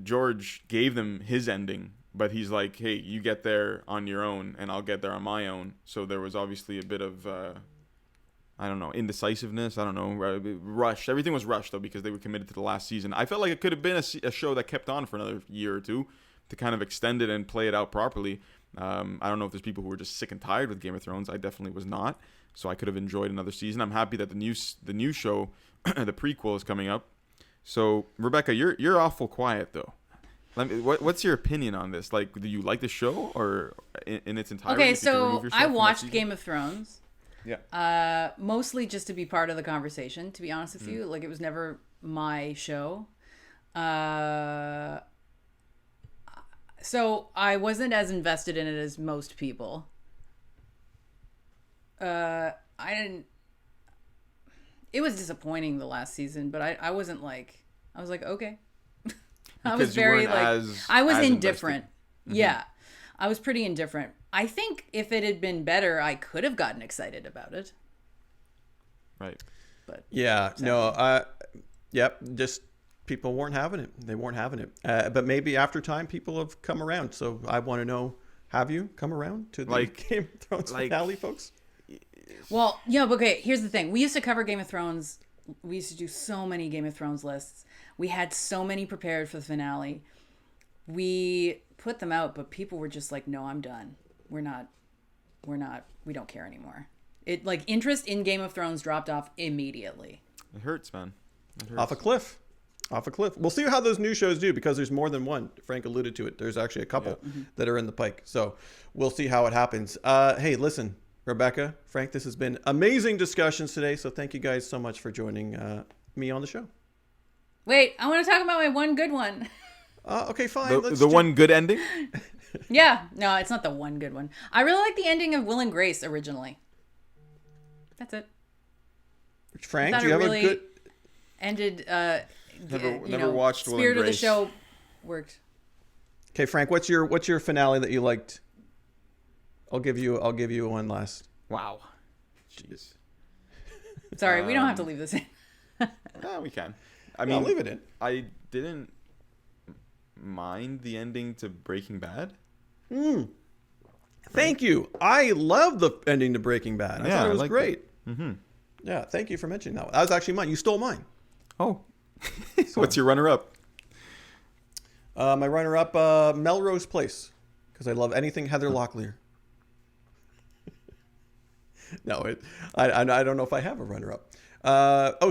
George gave them his ending, but he's like, hey, you get there on your own and I'll get there on my own. So there was obviously a bit of I don't know, indecisiveness. I don't know, rushed. Everything was rushed though, because they were committed to the last season. I felt like it could have been a show that kept on for another year or two to kind of extend it and play it out properly. I don't know if there's people who were just sick and tired with Game of Thrones. I definitely was not. So I could have enjoyed another season. I'm happy that the new show, the prequel, is coming up. So Rebecca, you're awful quiet though. What's your opinion on this? Like, do you like the show or in its entirety? Okay, so I watched Game of Thrones. Yeah. Mostly just to be part of the conversation, to be honest with you. Like, it was never my show. So I wasn't as invested in it as most people. It was disappointing the last season, but I wasn't like, I was like, okay. I was very like, I was indifferent. Mm-hmm. Yeah. I was pretty indifferent. I think if it had been better, I could have gotten excited about it. Right. But yeah, yep. Just people weren't having it. They weren't having it. But maybe after time, people have come around. So I want to know, have you come around to the Game of Thrones finale, folks? Well, yeah, but okay, here's the thing. We used to cover Game of Thrones. We used to do so many Game of Thrones lists. We had so many prepared for the finale. We put them out, but people were just like, no, I'm done. We don't care anymore. It like interest in Game of Thrones dropped off immediately. It hurts, man. It hurts. Off a cliff. We'll see how those new shows do because there's more than one. Frank alluded to it. There's actually a couple that are in the pike. So we'll see how it happens. Hey, listen, Rebecca, Frank, this has been amazing discussions today. So thank you guys so much for joining me on the show. Wait, I want to talk about my one good one. Okay, fine. The one good ending? Yeah, no, it's not the one good one. I really like the ending of Will and Grace originally. That's it. Frank, do you have a good... Ended, Never watched Will and Spirit of the Grace. show worked. Okay, Frank, what's your finale that you liked? I'll give you one last. Wow. Jeez. Sorry, we don't have to leave this in. Yeah, we can. I mean, I'll leave it in. I didn't mind the ending to Breaking Bad. Thank you. I love the ending to Breaking Bad. I thought it was great. Yeah, thank you for mentioning that one. That was actually mine. You stole mine. Oh. What's your runner-up? My runner-up, Melrose Place, because I love anything Heather Locklear. No, I don't know if I have a runner-up.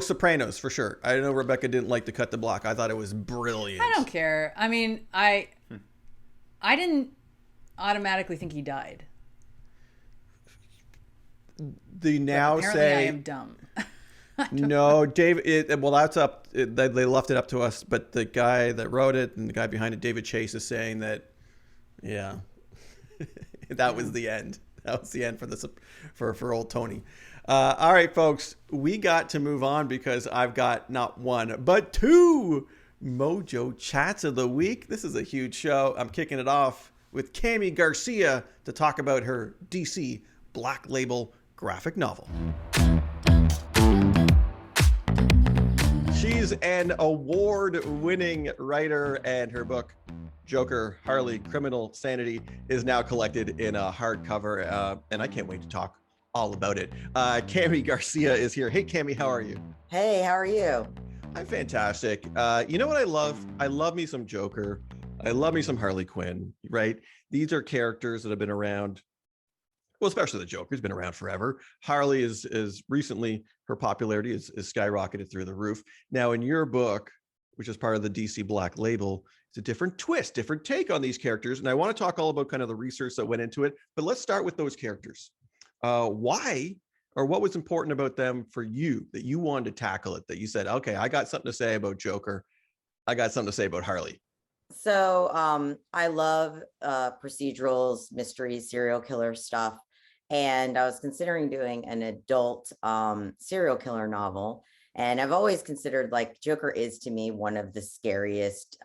Sopranos, for sure. I know Rebecca didn't like to cut the block. I thought it was brilliant. I don't care. I mean, I didn't automatically think he died. They now Apparently say... I am dumb. No, Dave. That's up. They left it up to us, but the guy that wrote it and the guy behind it, David Chase, is saying that, yeah, that was the end. That was the end for old Tony. All right, folks, we got to move on because I've got not one but two Mojo Chats of the week. This is a huge show. I'm kicking it off with Cami Garcia to talk about her DC Black Label graphic novel. She's an award-winning writer, and her book, Joker, Harley, Criminal Sanity, is now collected in a hardcover, and I can't wait to talk all about it. Cami Garcia is here. Hey, Cami, how are you? Hey, how are you? I'm fantastic. You know what I love? I love me some Joker. I love me some Harley Quinn, right? These are characters that have been around. Well, especially the Joker's been around forever. Harley is recently, her popularity is skyrocketed through the roof. Now, in your book, which is part of the DC Black Label, it's a different twist, different take on these characters. And I want to talk all about kind of the research that went into it. But let's start with those characters. Why or what was important about them for you that you wanted to tackle it, that you said, okay, I got something to say about Joker. I got something to say about Harley. So I love procedurals, mysteries, serial killer stuff. And I was considering doing an adult serial killer novel. And I've always considered, like, Joker is to me one of the scariest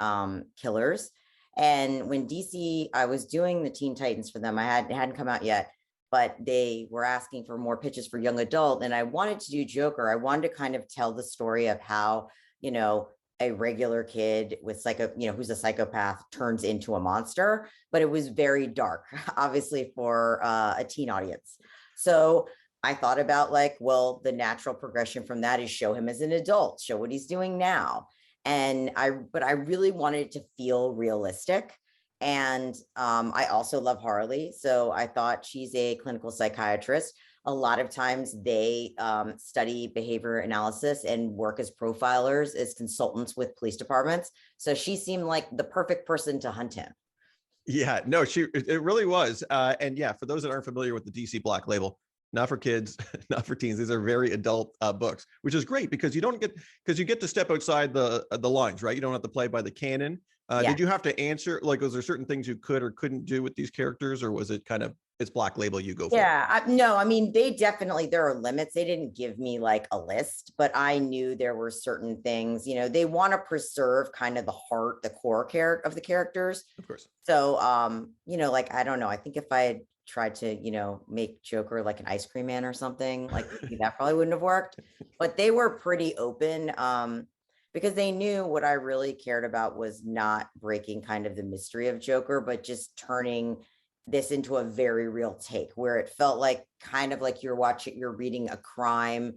killers. And when DC, I was doing the Teen Titans for them. It hadn't come out yet, but they were asking for more pitches for young adult. And I wanted to do Joker. I wanted to kind of tell the story of how, you know, a regular kid with who's a psychopath turns into a monster, but it was very dark, obviously, for a teen audience. So I thought about, like, well, the natural progression from that is show him as an adult, show what he's doing now. But I really wanted it to feel realistic. And I also love Harley. So I thought she's a clinical psychiatrist. A lot of times they study behavior analysis and work as profilers, as consultants with police departments. So she seemed like the perfect person to hunt him. Yeah, no, it really was. And yeah, for those that aren't familiar with the DC Black Label, not for kids, not for teens. These are very adult books, which is great because you get to step outside the lines, right? You don't have to play by the canon. Yeah. Did you have to answer, like, was there certain things you could or couldn't do with these characters, or was it kind of, it's Black Label, you go for it? Yeah, no, I mean, there are limits. They didn't give me like a list, but I knew there were certain things, they want to preserve kind of the heart, the core of the characters. Of course. So, like, I don't know. I think if I had tried to, make Joker like an ice cream man or something, like, that probably wouldn't have worked, but they were pretty open. Because they knew what I really cared about was not breaking kind of the mystery of Joker, but just turning this into a very real take, where it felt like kind of like you're reading a crime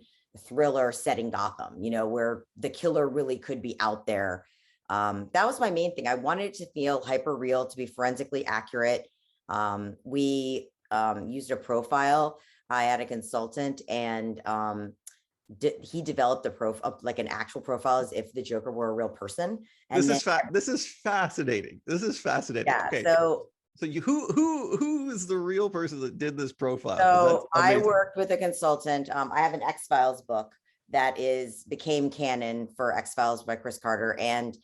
thriller set in Gotham, where the killer really could be out there. That was my main thing. I wanted it to feel hyper real, to be forensically accurate. We used a profile. I had a consultant, and he developed a profile, like an actual profile, as if the Joker were a real person. And this is fascinating. This is fascinating. Yeah. Okay. So who is the real person that did this profile? So I worked with a consultant. I have an X-Files book that became canon for X-Files by Chris Carter. And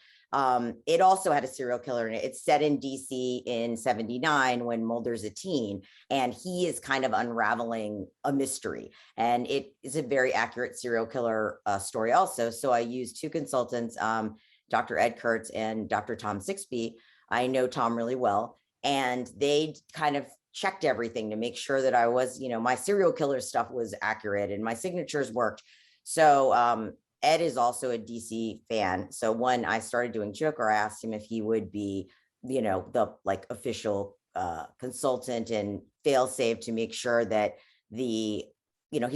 it also had a serial killer in it. It's set in DC in 79 when Mulder's a teen, and he is kind of unraveling a mystery. And it is a very accurate serial killer story also. So I used two consultants, Dr. Ed Kurtz and Dr. Tom Sixby. I know Tom really well. And they kind of checked everything to make sure that I was, my serial killer stuff was accurate and my signatures worked. So Ed is also a DC fan. So when I started doing Joker, I asked him if he would be, the official consultant and fail-safe to make sure that he's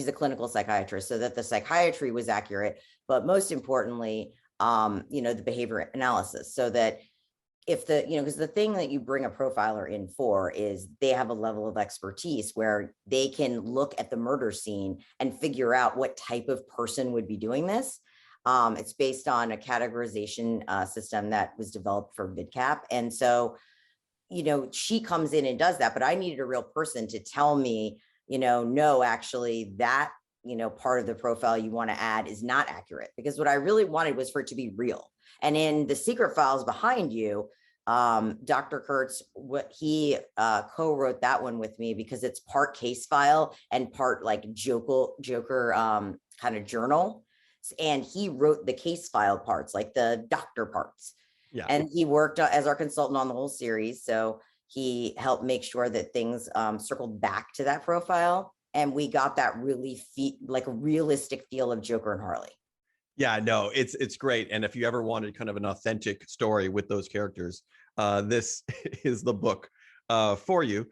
a clinical psychiatrist, so that the psychiatry was accurate, but most importantly, the behavior analysis, so that if because the thing that you bring a profiler in for is they have a level of expertise where they can look at the murder scene and figure out what type of person would be doing this. It's based on a categorization system that was developed for VidCap. And so, she comes in and does that, but I needed a real person to tell me, no, actually that, part of the profile you want to add is not accurate, because what I really wanted was for it to be real. And in the secret files behind you, Dr. Kurtz, he co-wrote that one with me because it's part case file and part like Joker kind of journal. And he wrote the case file parts, like the doctor parts. Yeah. And he worked as our consultant on the whole series. So he helped make sure that things circled back to that profile. And we got that really like a realistic feel of Joker and Harley. Yeah, no, it's great. And if you ever wanted kind of an authentic story with those characters, this is the book for you.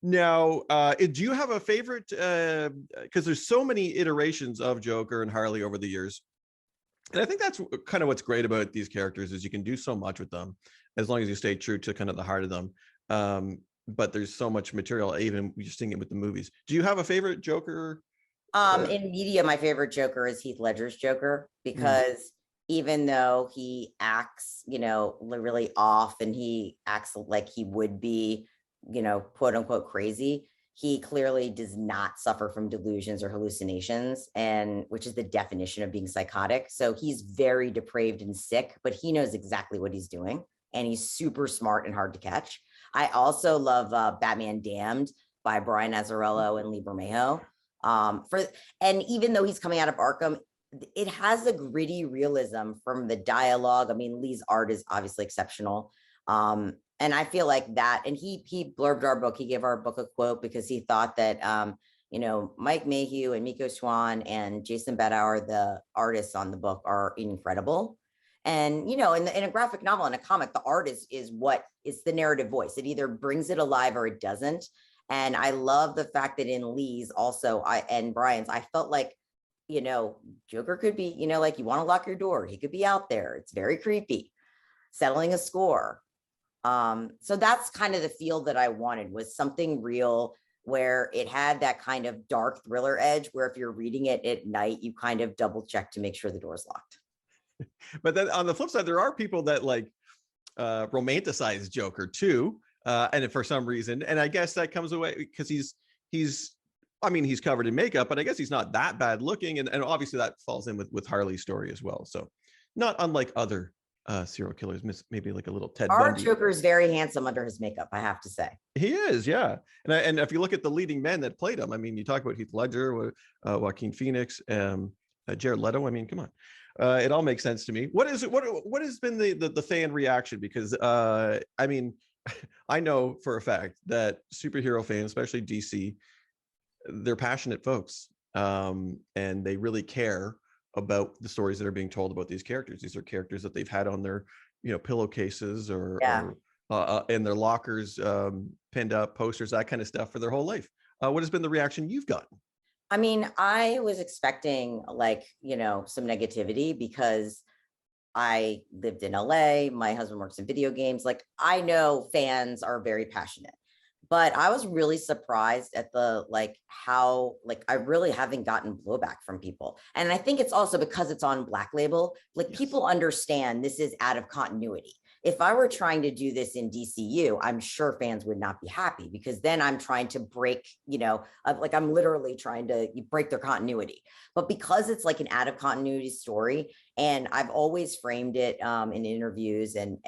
Now, do you have a favorite? Because there's so many iterations of Joker and Harley over the years. And I think that's kind of what's great about these characters is you can do so much with them as long as you stay true to kind of the heart of them. But there's so much material, even just seeing it with the movies. Do you have a favorite Joker? In media, my favorite Joker is Heath Ledger's Joker, because even though he acts, really off, and he acts like he would be, quote unquote crazy, he clearly does not suffer from delusions or hallucinations, and which is the definition of being psychotic. So he's very depraved and sick, but he knows exactly what he's doing, and he's super smart and hard to catch. I also love Batman Damned by Brian Azzarello and Lee Bermejo. And even though he's coming out of Arkham, it has a gritty realism from the dialogue. I mean, Lee's art is obviously exceptional. And I feel like that, and he blurbed our book. He gave our book a quote because he thought that, Mike Mayhew and Miko Swan and Jason Bedauer, the artists on the book, are incredible. And, in a graphic novel, in a comic, the art is what is the narrative voice. It either brings it alive or it doesn't. And I love the fact that in Lee's also, and Brian's, I felt like, Joker could be, like you want to lock your door. He could be out there. It's very creepy, settling a score. So that's kind of the feel that I wanted, was something real where it had that kind of dark thriller edge, where if you're reading it at night, you kind of double check to make sure the door's locked. But then on the flip side, there are people that romanticize Joker too. And for some reason, and I guess that comes away because he's covered in makeup, but I guess he's not that bad looking. And obviously that falls in with Harley's story as well. So not unlike other serial killers, maybe like a little Ted Our Bundy. Joker is very handsome under his makeup, I have to say. He is, yeah. And if you look at the leading men that played him, you talk about Heath Ledger, Joaquin Phoenix, Jared Leto. Come on. It all makes sense to me. What has been the fan reaction? Because I know for a fact that superhero fans, especially DC, they're passionate folks, and they really care about the stories that are being told about these characters. These are characters that they've had on their, pillowcases or in their lockers, pinned up posters, that kind of stuff for their whole life. What has been the reaction you've gotten? I mean, I was expecting like, some negativity because I lived in LA. My husband works in video games. Like, I know fans are very passionate, but I was really surprised at the, like, how, like, I really haven't gotten blowback from people. And I think it's also because it's on Black Label, like, Yes. people understand this is out of continuity. If I were trying to do this in DCU, I'm sure fans would not be happy, because then I'm trying to break, like, I'm literally trying to break their continuity. But because it's like an out of continuity story, and I've always framed it in interviews, and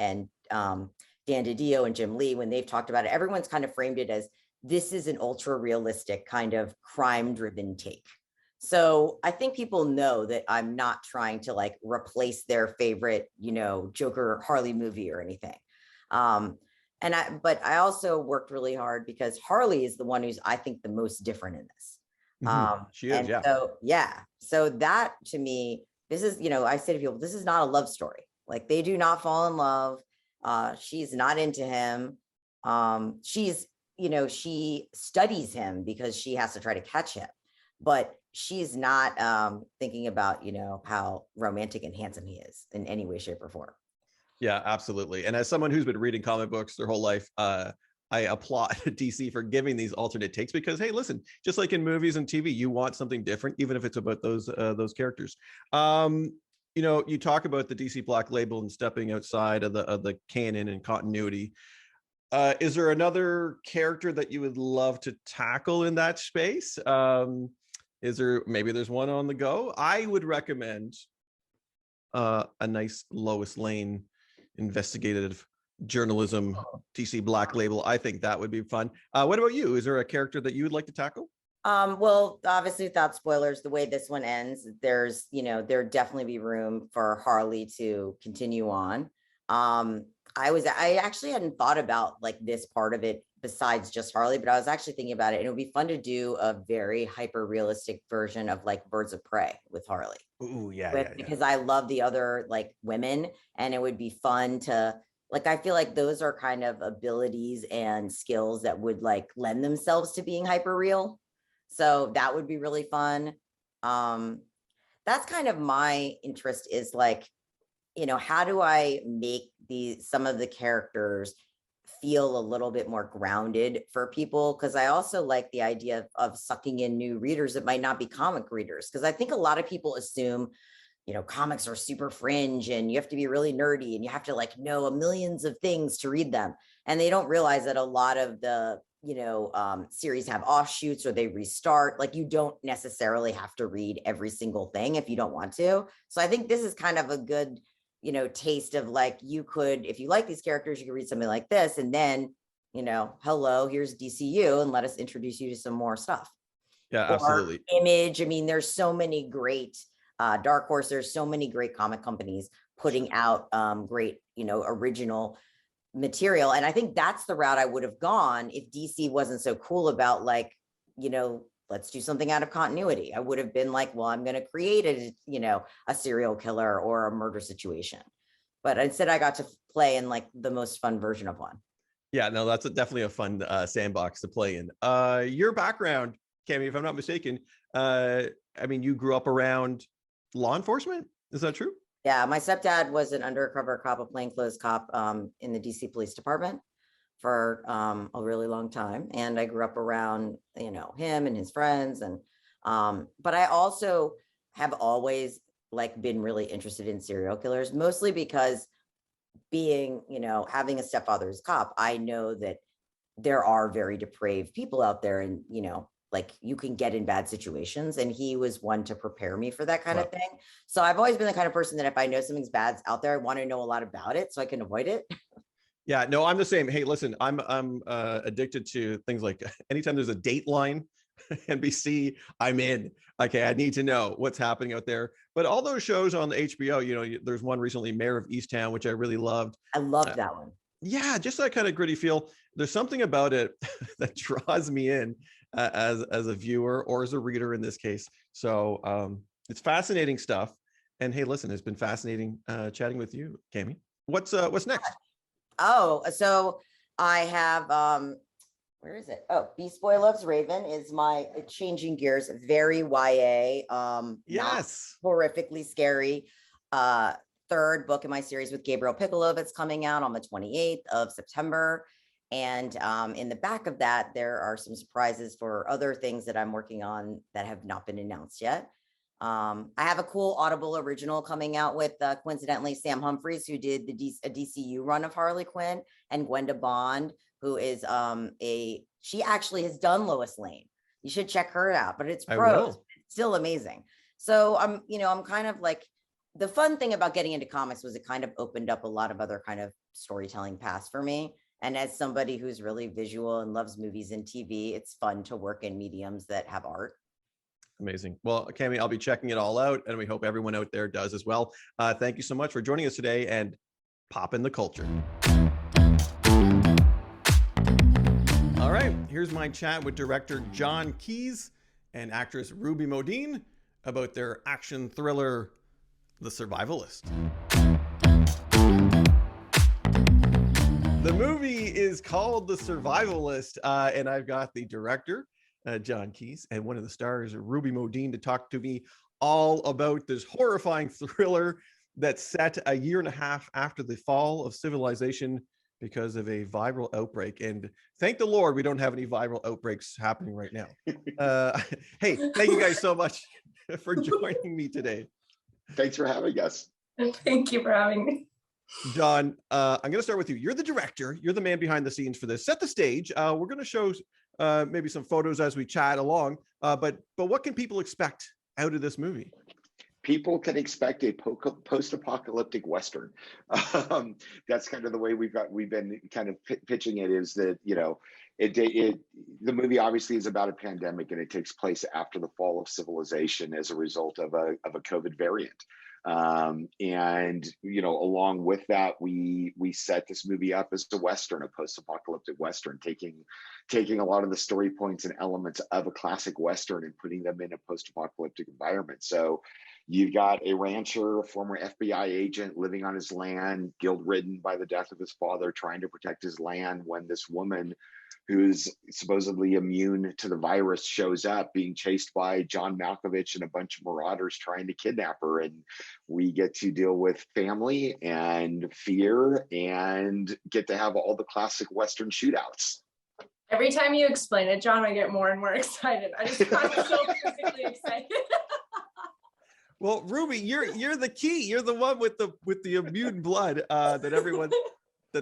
Dan DiDio and Jim Lee, when they've talked about it, everyone's kind of framed it as this is an ultra realistic kind of crime driven take. So I think people know that I'm not trying to like replace their favorite, Joker Harley movie or anything. But I also worked really hard because Harley is the one who's, I think, the most different in this. She is, yeah. So that to me, this is, I say to people, this is not a love story. Like, they do not fall in love. She's not into him. She's, she studies him because she has to try to catch him, but she's not thinking about, how romantic and handsome he is in any way, shape, or form. Yeah, absolutely. And as someone who's been reading comic books their whole life, I applaud DC for giving these alternate takes, because, hey, listen, just like in movies and TV, you want something different, even if it's about those characters. You talk about the DC Black Label and stepping outside of the canon and continuity. Is there another character that you would love to tackle in that space? There's one on the go? I would recommend a nice Lois Lane investigative journalism DC Black Label. I think that would be fun. What about you? Is there a character that you would like to tackle? Well, obviously, without spoilers, the way this one ends, there's, there definitely be room for Harley to continue on. I actually hadn't thought about like this part of it besides just Harley, but I was actually thinking about it, and it would be fun to do a very hyper realistic version of like Birds of Prey with Harley. Ooh, yeah. Because I love the other like women, and it would be fun to, like, I feel like those are kind of abilities and skills that would like lend themselves to being hyper real. So that would be really fun. That's kind of my interest, is like, how do I make some of the characters feel a little bit more grounded for people? Because I also like the idea of sucking in new readers that might not be comic readers. Because I think a lot of people assume, comics are super fringe and you have to be really nerdy and you have to like know millions of things to read them. And they don't realize that a lot of the, series have offshoots or they restart. Like, you don't necessarily have to read every single thing if you don't want to. So I think this is kind of a good, taste of like, you could, if you like these characters, you could read something like this, and then, hello, here's DCU, and let us introduce you to some more stuff. Yeah, absolutely. Or Image. I mean, there's so many great Dark Horse. There's so many great comic companies putting out great, original material. And I think that's the route I would have gone if DC wasn't so cool about like, let's do something out of continuity. I would have been like, well, I'm going to create a serial killer or a murder situation. But instead I got to play in like the most fun version of one. Yeah, no, that's definitely a fun sandbox to play in. Your background, Cami, if I'm not mistaken, you grew up around law enforcement. Is that true? Yeah, my stepdad was an undercover cop, a plainclothes cop in the DC Police Department for a really long time. And I grew up around, him and his friends. And but I also have always like been really interested in serial killers, mostly because being, having a stepfather as a cop, I know that there are very depraved people out there, and, like, you can get in bad situations, and he was one to prepare me for that kind of thing. So I've always been the kind of person that if I know something's bad out there, I want to know a lot about it so I can avoid it. Yeah, no, I'm the same. Hey, listen, I'm addicted to things like anytime there's a Dateline, NBC, I'm in. Okay, I need to know what's happening out there. But all those shows on the HBO, there's one recently, Mayor of Easttown, which I really loved. I loved that one. Yeah, just that kind of gritty feel. There's something about it that draws me in as a viewer, or as a reader in this case. So it's fascinating stuff. And hey, listen, it's been fascinating chatting with you, Cami. What's next? Oh, so I have where is it? Oh, Beast Boy Loves Raven is my changing gears, very YA, not Yes. horrifically scary. Third book in my series with Gabriel Piccolo that's coming out on the 28th of September. And in the back of that, there are some surprises for other things that I'm working on that have not been announced yet. I have a cool Audible original coming out with coincidentally Sam Humphries, who did a DCU run of Harley Quinn, and Gwenda Bond, who is she actually has done Lois Lane. You should check her out, but it's prose, it's still amazing. So I'm kind of like, the fun thing about getting into comics was it kind of opened up a lot of other kind of storytelling paths for me. And as somebody who's really visual and loves movies and TV, it's fun to work in mediums that have art. Amazing. Well, Cami, I'll be checking it all out, and we hope everyone out there does as well. Thank you so much for joining us today, and Poppin the Culture. All right, here's my chat with director Jon Keeyes and actress Rudy Modine about their action thriller, The Survivalist. The movie is called The Survivalist, and I've got the director, Jon Keeyes, and one of the stars, Rudy Modine, to talk to me all about this horrifying thriller that's set a year and a half after the fall of civilization because of a viral outbreak. And thank the Lord we don't have any viral outbreaks happening right now. Hey, thank you guys so much for joining me today. Thanks for having us. Thank you for having me. Jon, I'm going to start with you. You're the director. You're the man behind the scenes for this. Set the stage. We're going to show maybe some photos as we chat along. But what can people expect out of this movie? People can expect a post-apocalyptic Western. That's kind of the way we've been kind of pitching it, is that, the movie obviously is about a pandemic, and it takes place after the fall of civilization as a result of a COVID variant. And along with that, we set this movie up as a Western, a post-apocalyptic Western, taking a lot of the story points and elements of a classic Western and putting them in a post-apocalyptic environment. So you've got a rancher, a former FBI agent, living on his land, guilt-ridden by the death of his father, trying to protect his land, when this woman who's supposedly immune to the virus shows up, being chased by John Malkovich and a bunch of marauders trying to kidnap her. And we get to deal with family and fear and get to have all the classic Western shootouts. Every time you explain it, Jon, I get more and more excited. I just I'm so physically excited. Well, Ruby, you're the key. You're the one with the immune blood that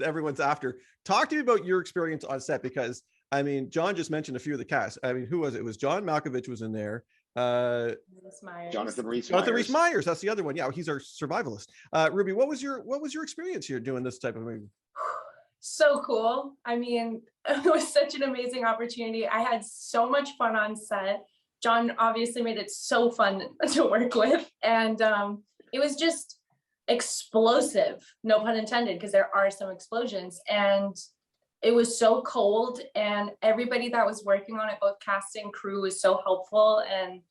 everyone's after. Talk to me about your experience on set, because I mean, Jon just mentioned a few of the cast. I mean, who was it? It was John Malkovich was in there. Jonathan Rhys Meyers. That's the other one. Yeah, he's our survivalist. Ruby, what was your experience here doing this type of movie? So cool. I mean, it was such an amazing opportunity. I had so much fun on set. Jon obviously made it so fun to work with, and it was just explosive, no pun intended, because there are some explosions, and it was so cold, and everybody that was working on it, both cast and crew, was so helpful, and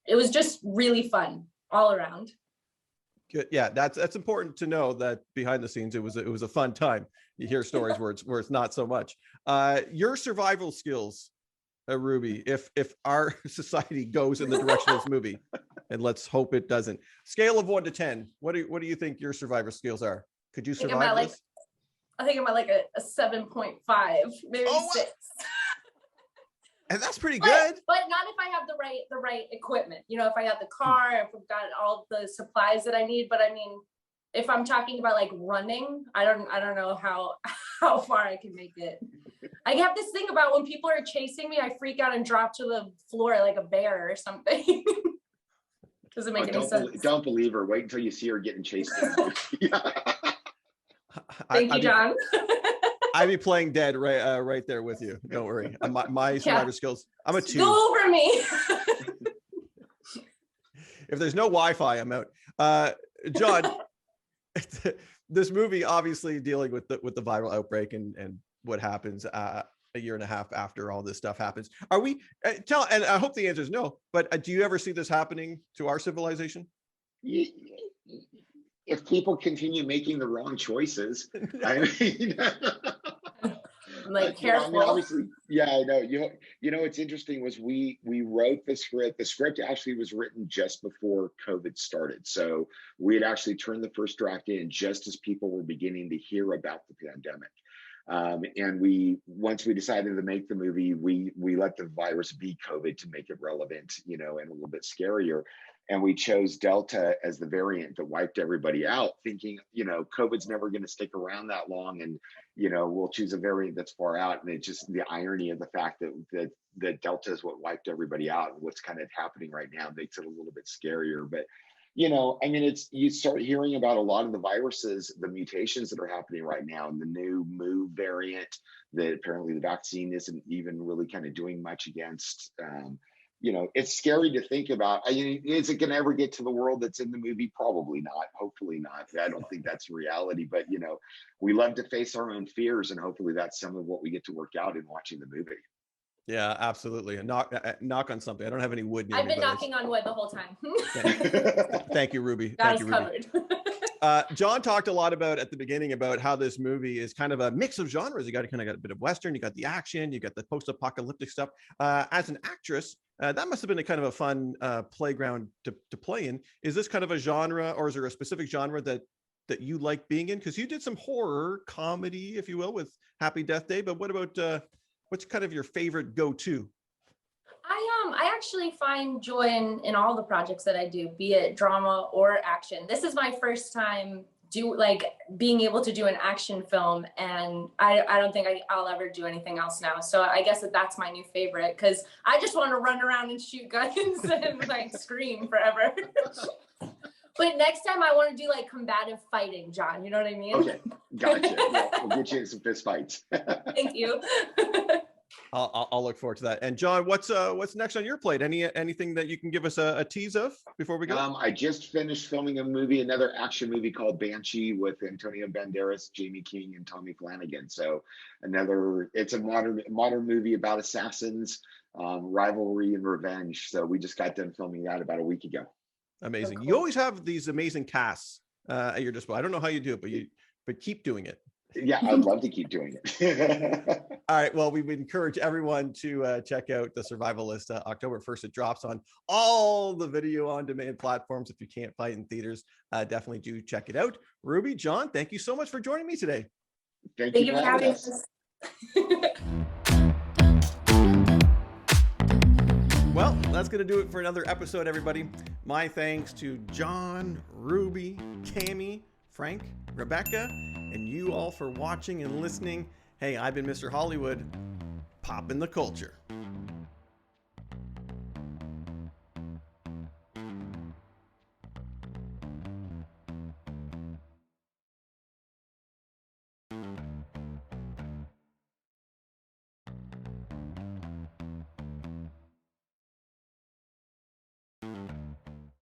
it was just really fun all around. Good. Yeah, that's important to know, that behind the scenes it was a fun time. You hear stories where it's not so much. Your survival skills, Ruby, if our society goes in the direction of this movie, and let's hope it doesn't. Scale of 1 to 10, what do you think your survivor skills are? Could you survive this? I think I'm at like a 7.5, maybe 6. And that's pretty good. But not if I have the right equipment. If I have the car, if we've got all the supplies that I need. But I mean, if I'm talking about like running, I don't know how far I can make it. I have this thing about when people are chasing me, I freak out and drop to the floor like a bear or something. Doesn't make any sense. Don't believe her. Wait until you see her getting chased. Thank you, Jon. I'd be playing dead right there with you. Don't worry. My survivor skills, I'm a 2. Go over me. If there's no Wi-Fi, I'm out. Jon, this movie obviously dealing with the viral outbreak and what happens a year and a half after all this stuff happens. Are we and I hope the answer is no, but do you ever see this happening to our civilization? if people continue making the wrong choices, I mean, Like, you know, I careful. mean, obviously, yeah, I know. What's interesting was we wrote the script. The script actually was written just before COVID started. So we had actually turned the first draft in just as people were beginning to hear about the pandemic. And once we decided to make the movie, we let the virus be COVID to make it relevant, you know, and a little bit scarier. And we chose Delta as the variant that wiped everybody out, thinking, you know, COVID's never going to stick around that long, and you know, we'll choose a variant that's far out. And it's just the irony of the fact that Delta is what wiped everybody out, and what's kind of happening right now makes it a little bit scarier. But you know, I mean, you start hearing about a lot of the viruses, the mutations that are happening right now, and the new Mu variant that apparently the vaccine isn't even really kind of doing much against. You know, it's scary to think about. I mean, is it going to ever get to the world that's in the movie? Probably not. Hopefully not. I don't think that's reality. But, you know, we love to face our own fears, and hopefully that's some of what we get to work out in watching the movie. Yeah, absolutely. And knock on something. I don't have any wood near I've me, been but knocking on wood the whole time. Thank you, Ruby. Got Thank us you, Ruby. covered. John talked a lot about at the beginning about how this movie is kind of a mix of genres. You got a bit of Western, you got the action, you got the post-apocalyptic stuff. As an actress, that must have been a kind of a fun playground to play in. Is this kind of a genre, or is there a specific genre that you like being in? Because you did some horror comedy, if you will, with Happy Death Day. But what about what's kind of your favorite go-to? I actually find joy in all the projects that I do, be it drama or action. This is my first time being able to do an action film, and I don't think I'll ever do anything else now. So I guess that's my new favorite, because I just want to run around and shoot guns and like scream forever. But next time I want to do like combative fighting, John. You know what I mean? Okay, gotcha. Yeah, we'll get you in some fist fights. Thank you. I'll look forward to that. And John, what's next on your plate? Anything that you can give us a tease of before we go? I just finished filming another action movie called Banshee with Antonio Banderas, Jamie King, and Tommy Flanagan. So it's a modern movie about assassins, rivalry, and revenge. So we just got done filming that about a week ago. Amazing. So cool. You always have these amazing casts at your disposal. I don't know how you do it, but keep doing it. Yeah, I'd love to keep doing it. All right. Well, we would encourage everyone to check out The Survivalist. October 1st, it drops on all the video on demand platforms. If you can't find it in theaters, definitely do check it out. Ruby, John, thank you so much for joining me today. Thank you for having us. Well, that's going to do it for another episode, everybody. My thanks to John, Ruby, Cammie, Frank, Rebecca, and you all for watching and listening. Hey, I've been Mr. Hollywood, Poppin the Culture.